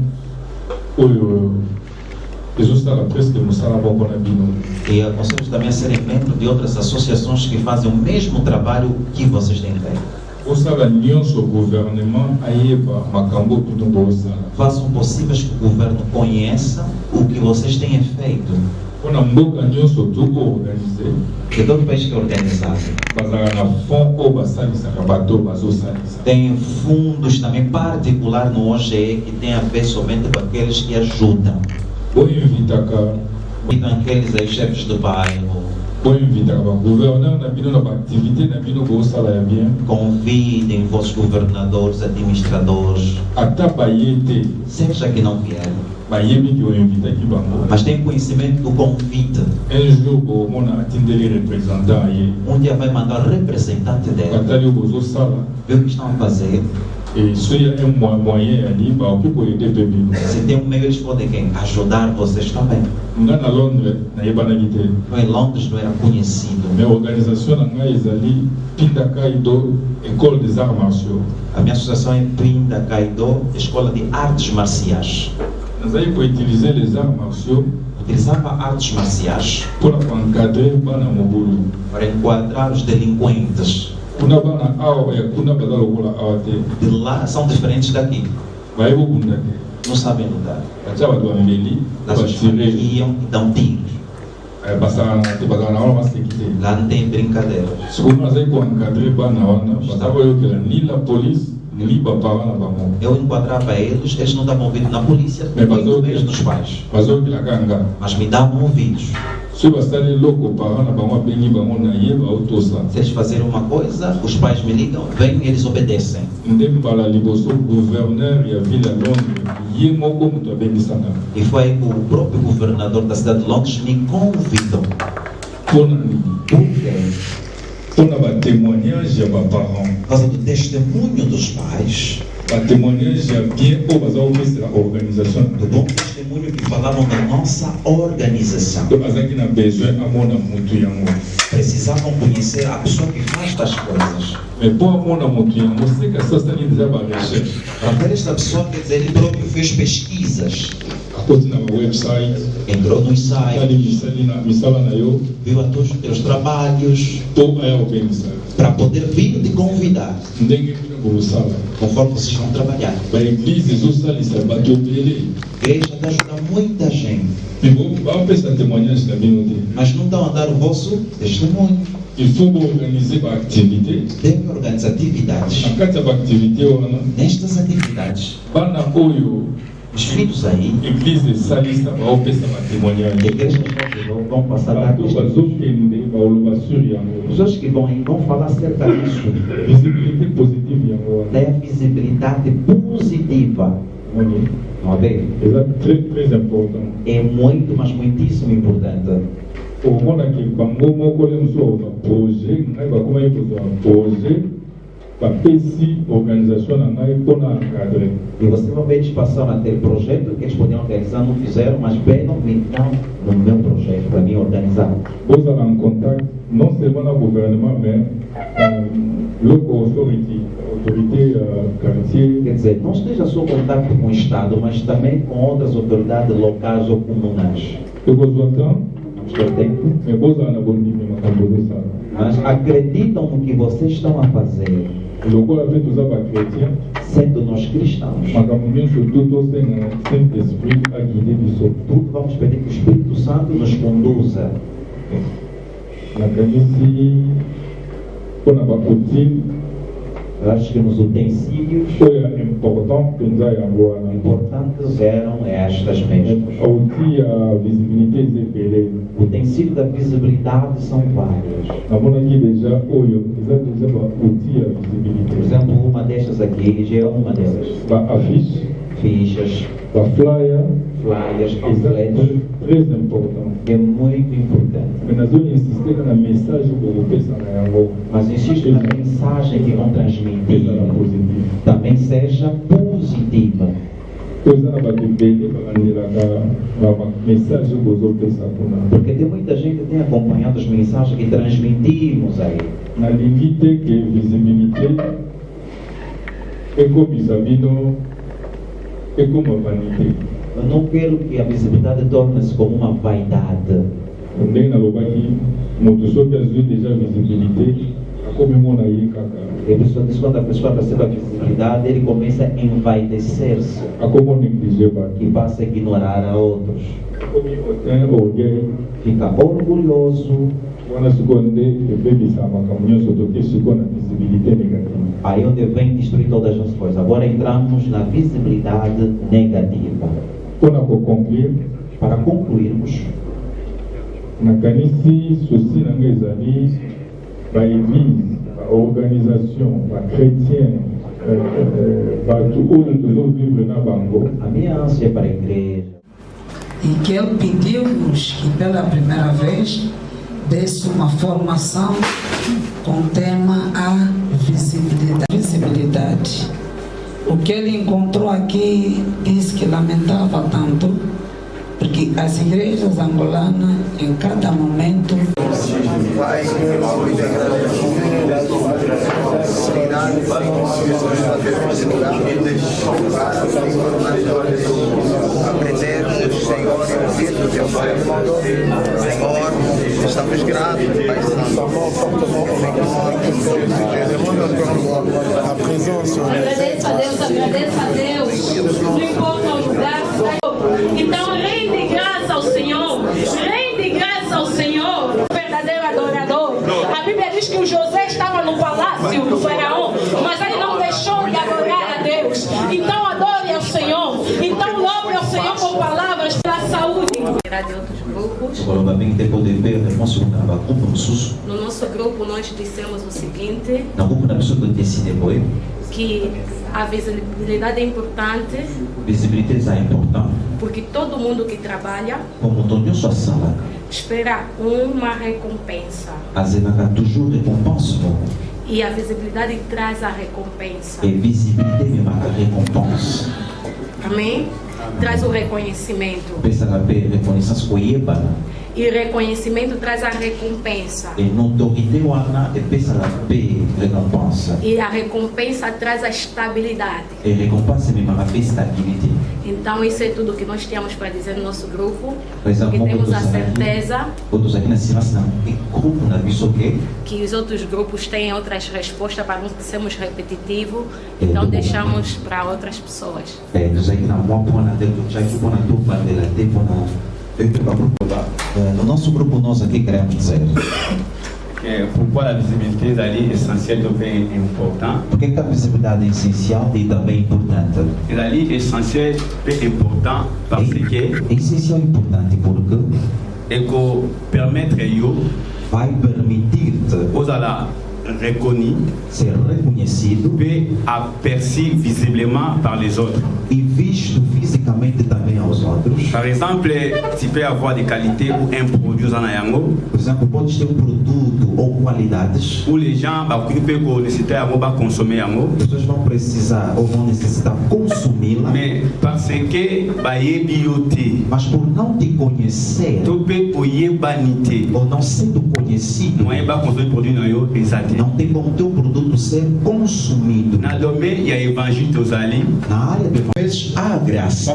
e aconselho também a serem membros de outras associações que fazem o mesmo trabalho que vocês têm feito. Façam possíveis que o governo conheça o que vocês têm feito. Que todo país que é organizado tem fundos também particular no OGE que tem a ver somente com aqueles que ajudam. Invitam aqueles aí chefes do bairro. Convidem vossos governadores, administradores. Seja que não vieram, mas tem conhecimento do convite. Um dia vai mandar representante dela. Vê o que estão a fazer. Se tem um meio, eles podem ajudar vocês também. Em Londres não era conhecido. A minha associação é Pindakaido, Escola de Artes Marciais. Utilizava artes marciais para enquadrar os delinquentes. De lá são diferentes daqui. Não sabem lutar. Elas iam e dão tiros. Lá não tem brincadeira. Eu enquadrava eles, eles não davam ouvido na polícia, muito menos dos pais. Mas me davam ouvidos. Se eles fazerem uma coisa, os pais me ligam, vêm e eles obedecem. E foi aí que o próprio governador da cidade de Londres me convidou. Por quê? Por causa do testemunho dos pais. Do bom testemunho que falavam da nossa organização. Precisavam conhecer a pessoa que faz estas coisas. Para ver esta pessoa, quer dizer, ele próprio fez pesquisas. Entrou nos sites, viu a todos os teus trabalhos, para poder vir te convidar, conforme vocês vão trabalhar. A igreja ajuda muita gente, mas não estão a dar o vosso testemunho. Deve organizar atividades. Nestas atividades, os filhos aí, igrejas vão passar a pessoas que vão falar acerca disso. Da visibilidade positiva. Não é? É muito, mas muitíssimo importante. E você vai ver, eles passaram a ter projeto que eles podiam realizar, não fizeram, mas bem no Vous allez en contact non seulement dans le gouvernement, mais local autorité quartier. Quer dizer, não esteja só em contato com o Estado, mas também com outras autoridades locais ou comunais. Eu vou voltar. Vamos ter tempo. Mas acreditam no que vocês estão a fazer. Sendo nós cristãos, tudo vamos pedir que o Espírito Santo nos conduza. Eu acho que nos utensílios importantes eram estas mesmas. O utensílio da visibilidade são vários. Por exemplo, uma destas aqui já é uma delas. Fichas, flyers, panfletos. É muito importante. Mas insisto na mensagem que vão transmitir também seja positiva. Porque tem muita gente que tem acompanhado as mensagens que transmitimos aí. Na limite que visibilité é como Isabino, é como vanité. Eu não quero que a visibilidade torne-se como uma vaidade. Também na Lobaki, muito sobre as vezes já visibilité, a como aí caca. E a pessoa diz quando a pessoa recebe a visibilidade, ele começa a envaidecer-se. A como negliger e passa a ignorar a outros. Alguém fica orgulhoso. Aí onde vem destruir todas as coisas. Agora entramos na visibilidade negativa. Para concluirmos, na Canisi, ceci na Ngezali, a Église, a organização, a chrétien, para tudo vivre na Bango. A minha ânsia para a igreja. E que ele pediu-nos que pela primeira vez desse uma formação com tema a visibilidade. O que ele encontrou aqui disse que lamentava tanto, porque as igrejas angolanas em cada momento aprendermos, Senhor, e ouvir do teu Senhor, estamos gratos, Pai Santo. Agradeça a Deus, não importa o lugar. Então rende graça ao Senhor, rende graça ao Senhor, verdadeiro adorador. A Bíblia diz que o José estava no palácio do faraó, mas ele não deixou de adorar a Deus. Então adore ao Senhor, então louve ao Senhor com palavras para a saúde. De outros grupos. No nosso grupo nós dissemos o seguinte, que a visibilidade é importante, porque todo mundo que trabalha espera uma recompensa. E a visibilidade traz a recompensa. Amém? Traz o reconhecimento. E reconhecimento traz a recompensa. E a recompensa traz a estabilidade. Então isso é tudo que nós temos para dizer no nosso grupo. Porque temos a certeza que os outros grupos têm outras respostas para não sermos repetitivos. Então deixamos para outras pessoas. No nosso grupo nós aqui queremos dizer pourquoi a visibilité é essencial também é importante. Por que a visibilidade é essencial e também importante? É essencial e importante parce que é essencial e importante porque vai permitir-te ser reconhecido e aperçu visiblement par les autres e visto fisicamente também aos outros. outros. Par exemple, tu peux avoir des qualités ou un produit en Ayango. Por exemplo, podes ter produto ou qualidades. Où les gens peuvent nécessiter à consommer Yango. As pessoas vão precisar ou vão necessitar consumi-la. Mais parce que bioté. Mas por não te conhecer. Tu peux banité. Ou não sendo conhecido. Não tem como teu produto ser consumido. Na domaine, il y a évangile Tosali. Na área de evangelho há graça.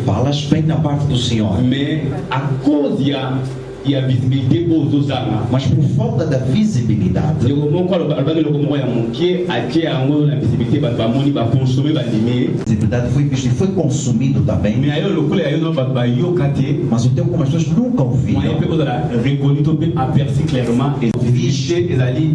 Falas bem da parte do Senhor. Mais à cause il y a visibilité aux Osana. Mas por falta da visibilidade. A visibilidade foi visto e foi consumido também. Mas o teu como as pessoas nunca ouviram. Aperçu clairement et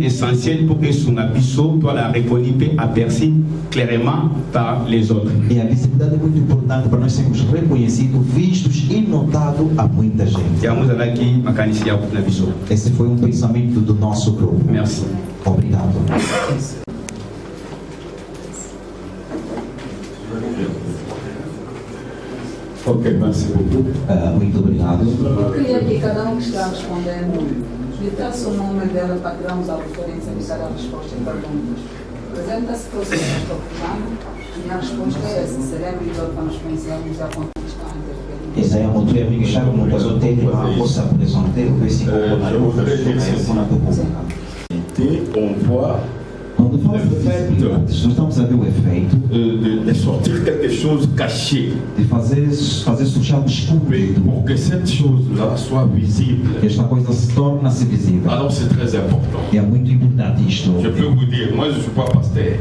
essentiel pour que son abisso soit la reconnu aperçu clairement par les autres. E a visibilidade é muito importante para nós sermos reconhecidos, vistos e notados a muita gente. Esse foi pensamento do nosso grupo. Merci. Obrigado. Ok, merci beaucoup. Muito obrigado. Eu queria que cada que está respondendo gritasse o nome dela para que damos a referência de cada resposta em perguntas. Apresenta-se para o senhor que estou falando e a resposta é essa. Será melhor para nos conhecermos e a contestar a interferência. Essa é a motura amiga chama no caso dele, a moça apresentar o versículo na luta, on voit nós estamos a ver o efeito de sortir quelque chose caché, de fazer surgir algo escondido, pour que cette chose-là soit visible. Que esta coisa se torne-se visível. Alors c'est très important. É muito importante isto. Je peux vous dire, moi je ne suis pas pasteur.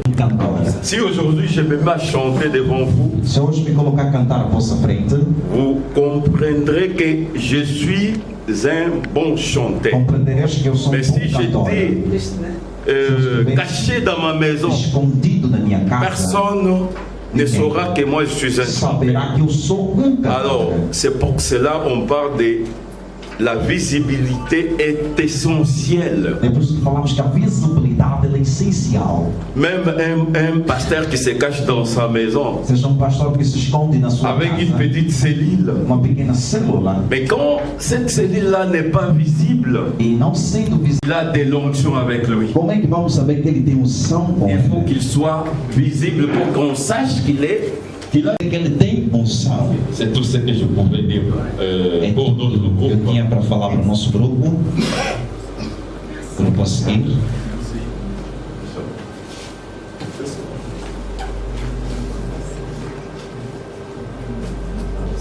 Si aujourd'hui je me mets à chanter devant vous, se hoje me colocar a cantar à vossa frente, vous comprendrez que je suis un bon chanteur. Compreendereis que eu sou mais si j'étais caché dans ma maison, personne ne saura que moi je suis un chanteur. Alors c'est pour cela on parle de la visibilité est essentielle. É por isso que falamos que a visibilidade é essencial. Même un pasteur qui se cache dans sa maison, seja pastor que se esconde na sua avec casa, une petite cellule, uma pequena célula, mais quand cette cellule-là n'est pas visible, e não sendo visível, il a de l'onction avec lui. Como é que vamos saber que ele tem unção com il faut qu'il soit visible pour qu'on sache qu'il est ele tem unção. C'est tout ce que je pouvais dire pour notre groupe. Eu tinha para falar para o nosso grupo. Grupo a seguir.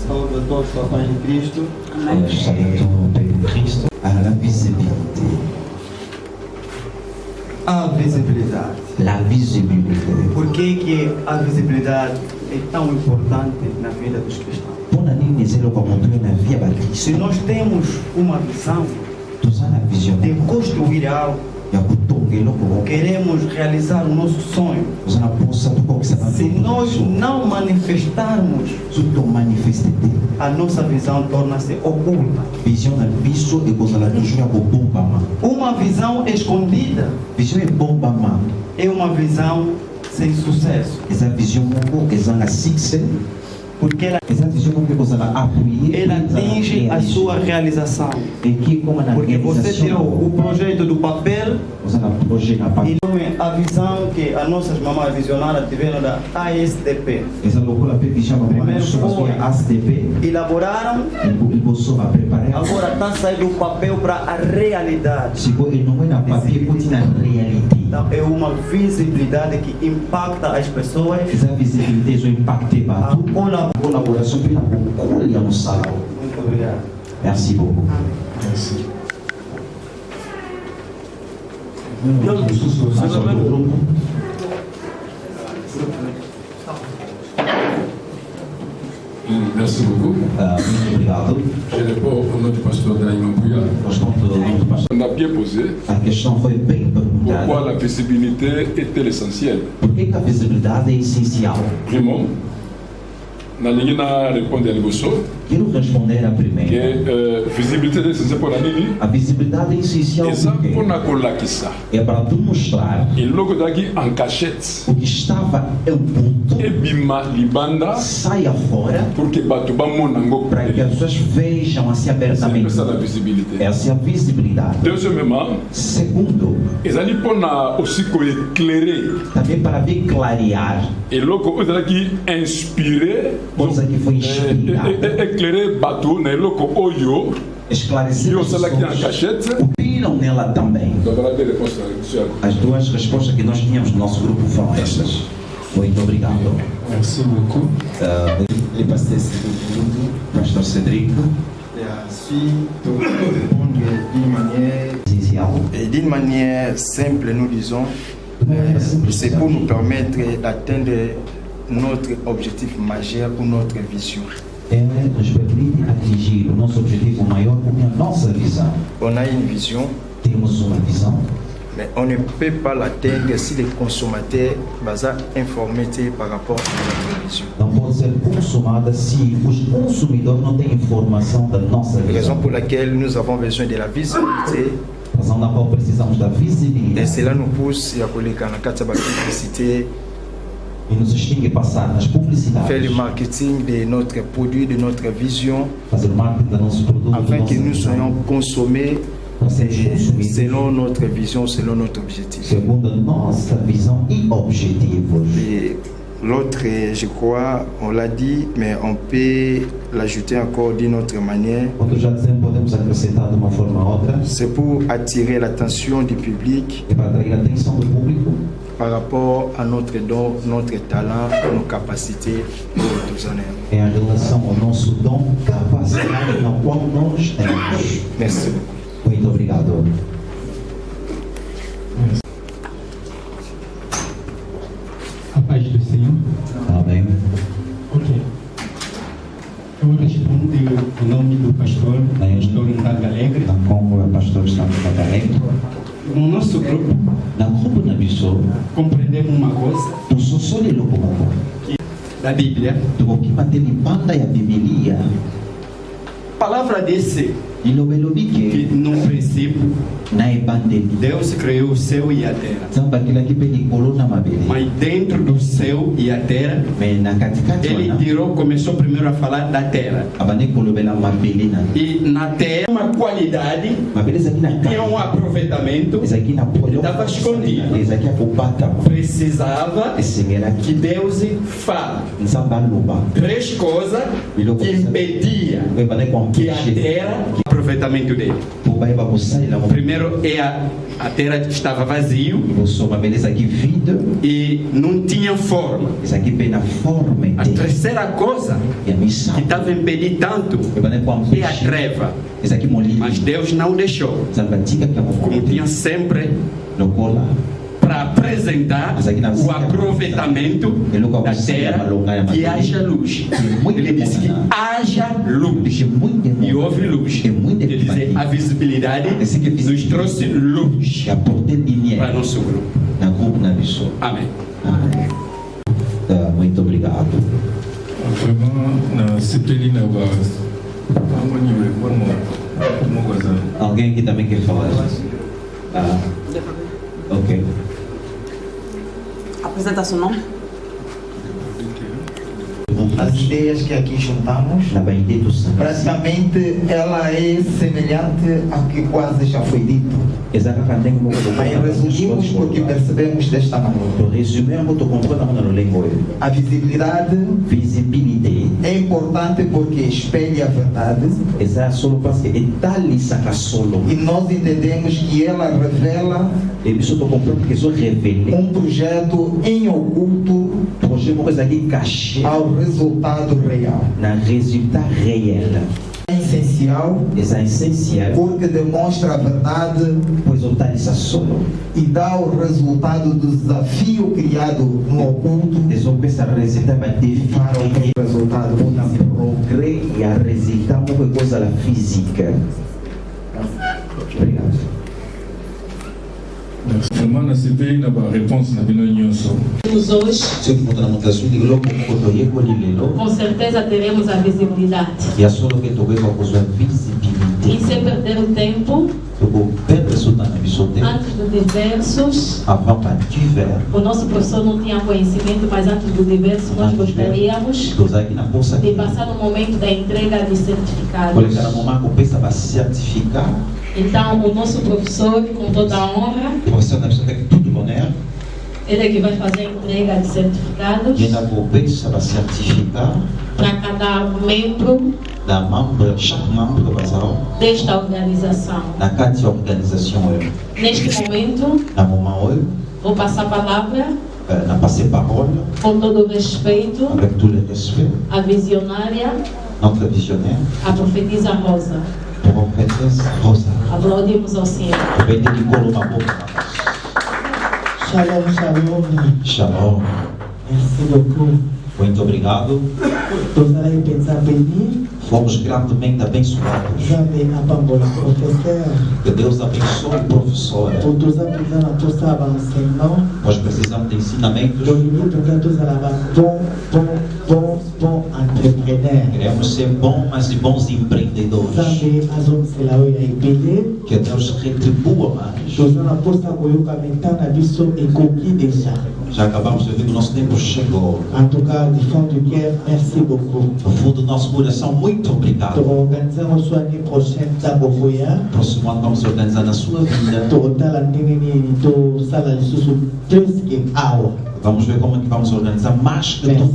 Saúde a todos, a paz de Cristo. Saúde de Cristo. A visibilité. A visibilidade. La visibilité. Por que a visibilidade é tão importante na vida dos cristãos? Se nós temos uma visão de construir algo, queremos realizar o nosso sonho, se nós não manifestarmos, a nossa visão torna-se oculta. Uma visão escondida é uma visão sem sucesso. Porque ela atinge a sua realização. Porque você tirou o projeto do papel e não a visão que as nossas mamães visionárias tiveram da ASDP. Primeiro foi, elaboraram, agora está saindo do papel para a realidade. Então é uma visibilidade que impacta as pessoas. A colaboração pela cultura no salão. Muito obrigado. Merci beaucoup. Merci. Merci beaucoup. Muito obrigado. Je réponds au nom du pasteur Daniel Mbouya. On a bien posé. A questão foi bem perguntada. Pourquoi la visibilité est-elle essentielle? Por que a visibilidade é essencial? Primo, Na linha responde ali você. Quero responder a primeira. Que visibilidade é por ali. A visibilidade é essencial. Exato por na colaquissa. É para tu mostrar. E logo daqui en cachette. O que estava oculto. E bima libanda. Saia fora. Porque batuba monango. Para que as pessoas vejam assim abertamente. Essa é a visibilidade. Essa é a visibilidade. Deuxièmement. Segundo. Exali por na aussi éclairer. Também para vir clarear. E logo daqui inspirer. Coisa que foi inspirada. Éclairer bateau na loco oyo. Esclarecer as pessoas viram nela também. As duas respostas que nós tínhamos no nosso grupo foram estas. Muito obrigado. Merci beaucoup. Le pasteur Cédric. Pastor Cédric. D'une manière essentielle et d'une manière simple, nous disons, c'est pour nous permettre d'atteindre notre objectif majeur ou notre vision. Nos permite atingir o nosso objetivo maior com a nossa visão. On a une vision. Temos uma visão. Mais on ne peut pas l'atteindre si les consommateurs sont informés par rapport à notre vision. Não pode ser consumada se os consumidores não têm informação da nossa visão. Raison pour laquelle nous avons besoin de la visibilité. Razão na qual precisamos da visibilidade. Et cela nous pousse à colocar na carte de publicité. E nos extingue passar nas publicidades. Faire le marketing de notre produit, de notre vision. Fazer o marketing do nosso produto. Afin que nous soyons consommés selon notre vision, selon notre objectif. Segundo a nossa visão e objetivos. Et l'autre, je crois, on l'a dit, mais on peut l'ajouter encore d'une autre manière. Já dizemos, podemos acrescentar de uma forma ou outra. C'est pour attirer l'attention du public. E para atrair a atenção do público. Par rapport à notre don, notre talent, nos capacités, nos honneurs. Em relação ao nosso dom, capacidade na qual nós temos. Merci. Muito obrigado. A paz do Senhor. Amém. Ok. Eu respondo em nome do pastor Ricardo Alegre. Como o pastor Ricardo Alegre. No nosso grupo, compreendemos uma coisa da Bíblia. A palavra disse que no princípio Deus criou o céu e a terra. Mas dentro do céu e a terra, ele começou primeiro a falar da terra. E na terra, uma qualidade, tinha um aproveitamento, estava escondido. Precisava que Deus fale. 3 coisas que impediam que a terra, aproveitamento dele. Primeiro a terra estava vazio e não tinha forma. A terceira coisa que estava impedindo tanto é a treva. Mas Deus não deixou. Como tinha sempre para apresentar o aproveitamento da terra, que haja luz. Ele disse que haja luz e houve luz. Ele diz a visibilidade nos trouxe luz para nosso grupo. Amém. Muito obrigado. Alguém aqui também quer falar? Ok. Apresenta seu nome. As ideias que aqui juntamos, praticamente ela é semelhante ao que quase já foi dito. Mas resumimos porque percebemos desta maneira. A visibilidade é importante porque espelha a verdade. E nós entendemos que ela revela um projeto em oculto ao resultado real. É essencial porque demonstra a verdade e dá o resultado do desafio criado no oculto para o resultado e a resultar uma coisa física. Obrigado. Vraiment, na CPI na ba réponse na bino nyonso. Hoje, com certeza teremos a visibilidade. E sem perder o tempo, antes do diversos, o nosso professor não tinha conhecimento, mas antes do diverso nós gostaríamos de passar no momento da entrega de certificados. Então, o nosso professor, com toda a honra, ele é que vai fazer a entrega de certificados para cada membro desta organização. Neste momento, vou passar a palavra com todo o respeito à visionária, a profetisa Rosa. Aplaudimos ao Senhor. Shalom, shalom. Shalom. Merci beaucoup. Muito obrigado. Fomos grandemente abençoados. Que Deus abençoe a professora. Nós precisamos de ensinamentos. Queremos ser bons e bons empreendedores. Que Deus retribua mais. Já acabamos de ver que o nosso tempo chegou. Du fond du cœur, merci beaucoup. Do fundo do nosso coração, muito obrigado. Próximo ano vamos organizar na sua vida. Vamos ver como é que vamos organizar mais que tudo.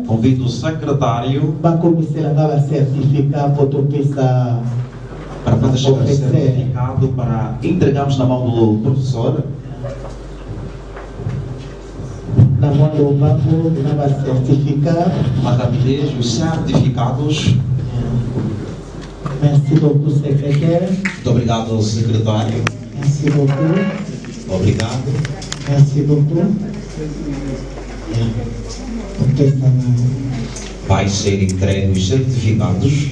Convido o secretário para fazer chegar o certificado para entregarmos na mão do professor. Na mão do banco, na certificado. Uma rapidez, os certificados. Merci beaucoup, secrétaire. Muito obrigado, secretário. Merci beaucoup. Obrigado. Merci beaucoup. Vai ser entregue os certificados.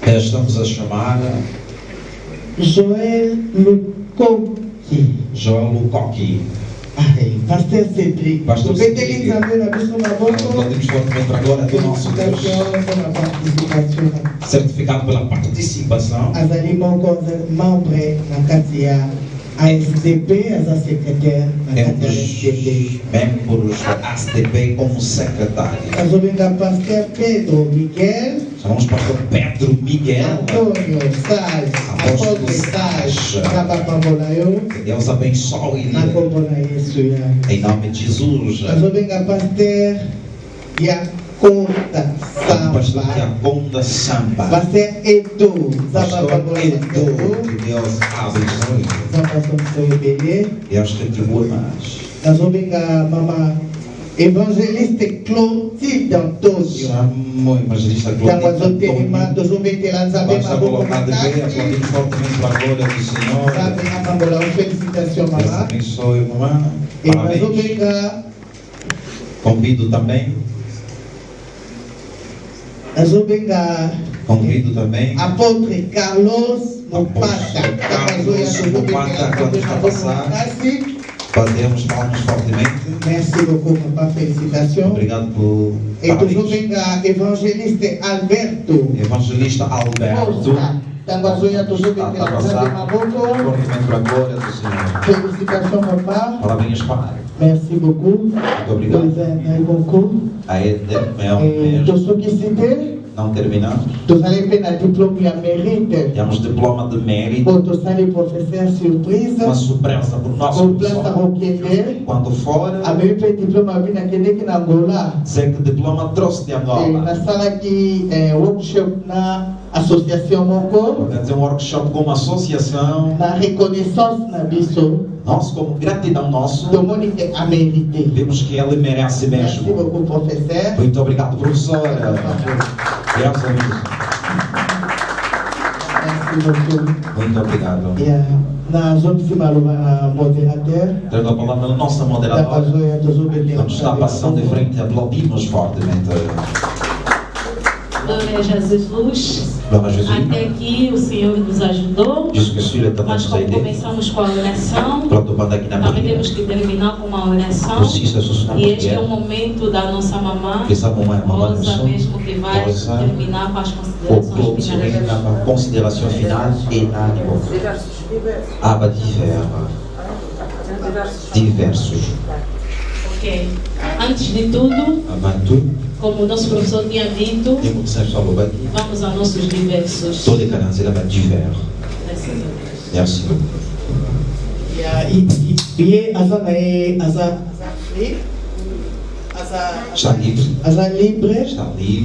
Estamos a chamar Joel Lukoki. Joel Lukoki. Pastor Cedric. Pastor Cedric. Aplaudimos fortemente agora do nosso Deus. Certificado pela participação. Azali Mongo, membre na Katia ASDP, as a secretária na Katia ASDP. Membros da ASDP como secretário. Azobenga Pastor Pedro Miguel. Chamamos pastor Pedro Miguel. Antônio Salles. Apóstolo Salles. Que Deus abençoe. Em nome de Jesus. Azobenga Pastor Yaconda Samba. Pastor Yaconda Samba. Pastor Edu. Pastor Edu. Que Deus abençoe. Deus retribua mais. Azobenga Mama Evangelista Clotilde Antônio. Evangelista Clotilde Antônio. Basta colocar de pé, aplaudimos fortemente para a glória do Senhor. Felicitações, Deus mamãe. abençoe, mamãe. Parabéns. Convido também. Convido também. Apóstolo Carlos Mupata. Carlos Mupata, quando está a passar. Fazemos palmas fortemente. Merci beaucoup, papa. Félicitations. Obrigado por. E toujours evangelista Alberto. Evangelista Alberto. Tanguazoia toujours para a glória do Senhor. Félicitations, papa. Parabéns, pai. Merci beaucoup. Muito obrigado. Beaucoup. A Eder, meu. Todos que citei. não terminamos. Tu sabe pena diploma de mérito. Temos diploma de mérito. Ou tu sabe professor surpresa. Uma surpresa por nosso professor. Quando for. A mim foi diploma vindo aqui na Angola. Sei que diploma trouxe de Angola. Na sala aqui workshop na associação Moco. Quer dizer, um workshop com uma associação. Na reconnaissance na biso. Nós, como gratidão nosso, vimos que ele merece mesmo. Muito obrigado, professor. Graças a Deus. Muito obrigado. Na zona de cima, na moderateur. Dando a palavra à nossa moderadora. Quando está passando de frente, aplaudimos fortemente. Glória a Jesus. Até aqui o Senhor nos ajudou. Mas como começamos com a oração, também temos que terminar com uma oração. E este é o momento da nossa mamã, Rosa mesmo, que vai terminar com as considerações finais. Aba diversos. Ok. Antes de tudo, como o nosso professor tinha dito, vamos a nossos diversos. Todo le canal va divers. Merci. Está livre.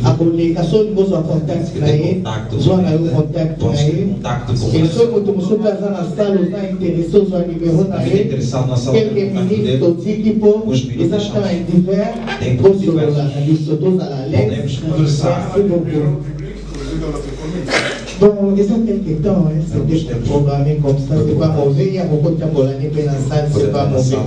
A comunicação de você contato com ele. Zona o contato com ele. E só muito muito na sala está interessado no número na ele. Qualquer ministro do equipo exatamente divers. Podemos conversar. Bon, ils ont quelques temps, c'est programmé comme ça, c'est pas mauvais, il y a beaucoup de temps pour l'année pénale, c'est pas mauvais.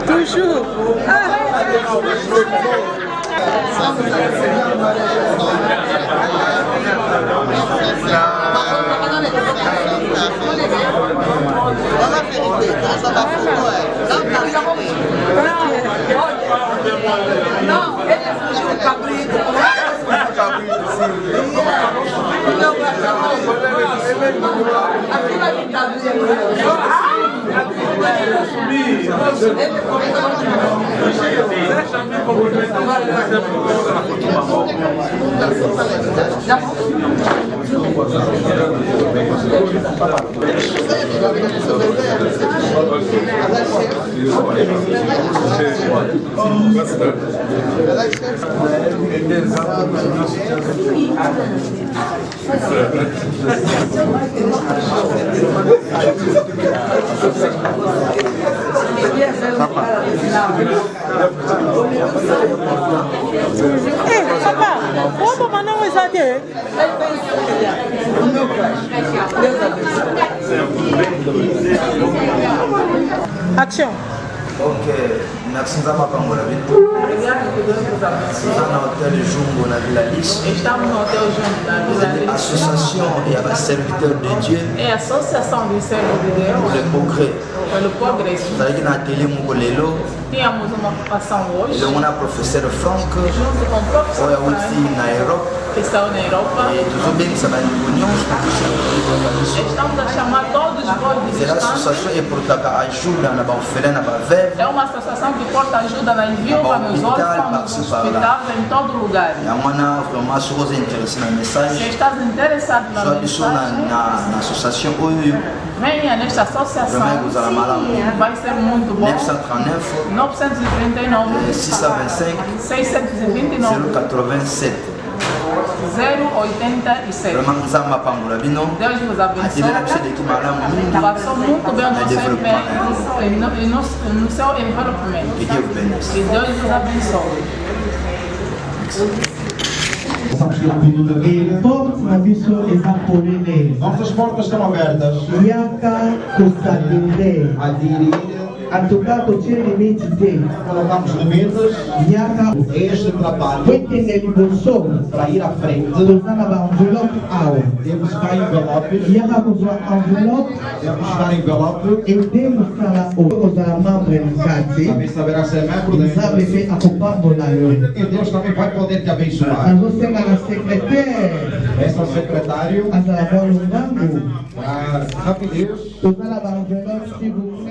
Toujours. Não, ele fugiu o cabrito. Action. Ok, merci d'avoir parlé. Estamos no Hotel Jumbo na Vila Lix. Association et à serviteur de Dieu. É a associação de servo de Deus. Le progrès. Pelo progresso. Tínhamos uma ocupação hoje. Junto com o professor Frank. Junto com o professor Frank. Na Europa. Que estão na Europa. Estamos a chamar todos os povos É uma associação que porta ajuda nas viúvas, nos órfãos, nos hospitais, em todo lugar. Se estás interessado na mensagem, venha nesta associação. Vai ser muito bom. 939 629 087. Deus vos abençoe. Passou muito bem no seu envolvimento. Que Deus vos abençoe. Nossas portas estão abertas. Yaka Kusadinde. A dirir A tocar o tinha limite de. Colocamos limites. Este trabalho. Foi que ele bolsou. Para ir à frente. Usava envelope ao. Temos buscar envelopes. Temos buscar envelope. E temos para usar membro no cate. Também saberá ser membro da empresa. Sabe que acompanha na lei. E Deus também vai poder te abençoar. Mas você é secretária. Essa secretário. As avós no banco. Rapidez. Usava envelope.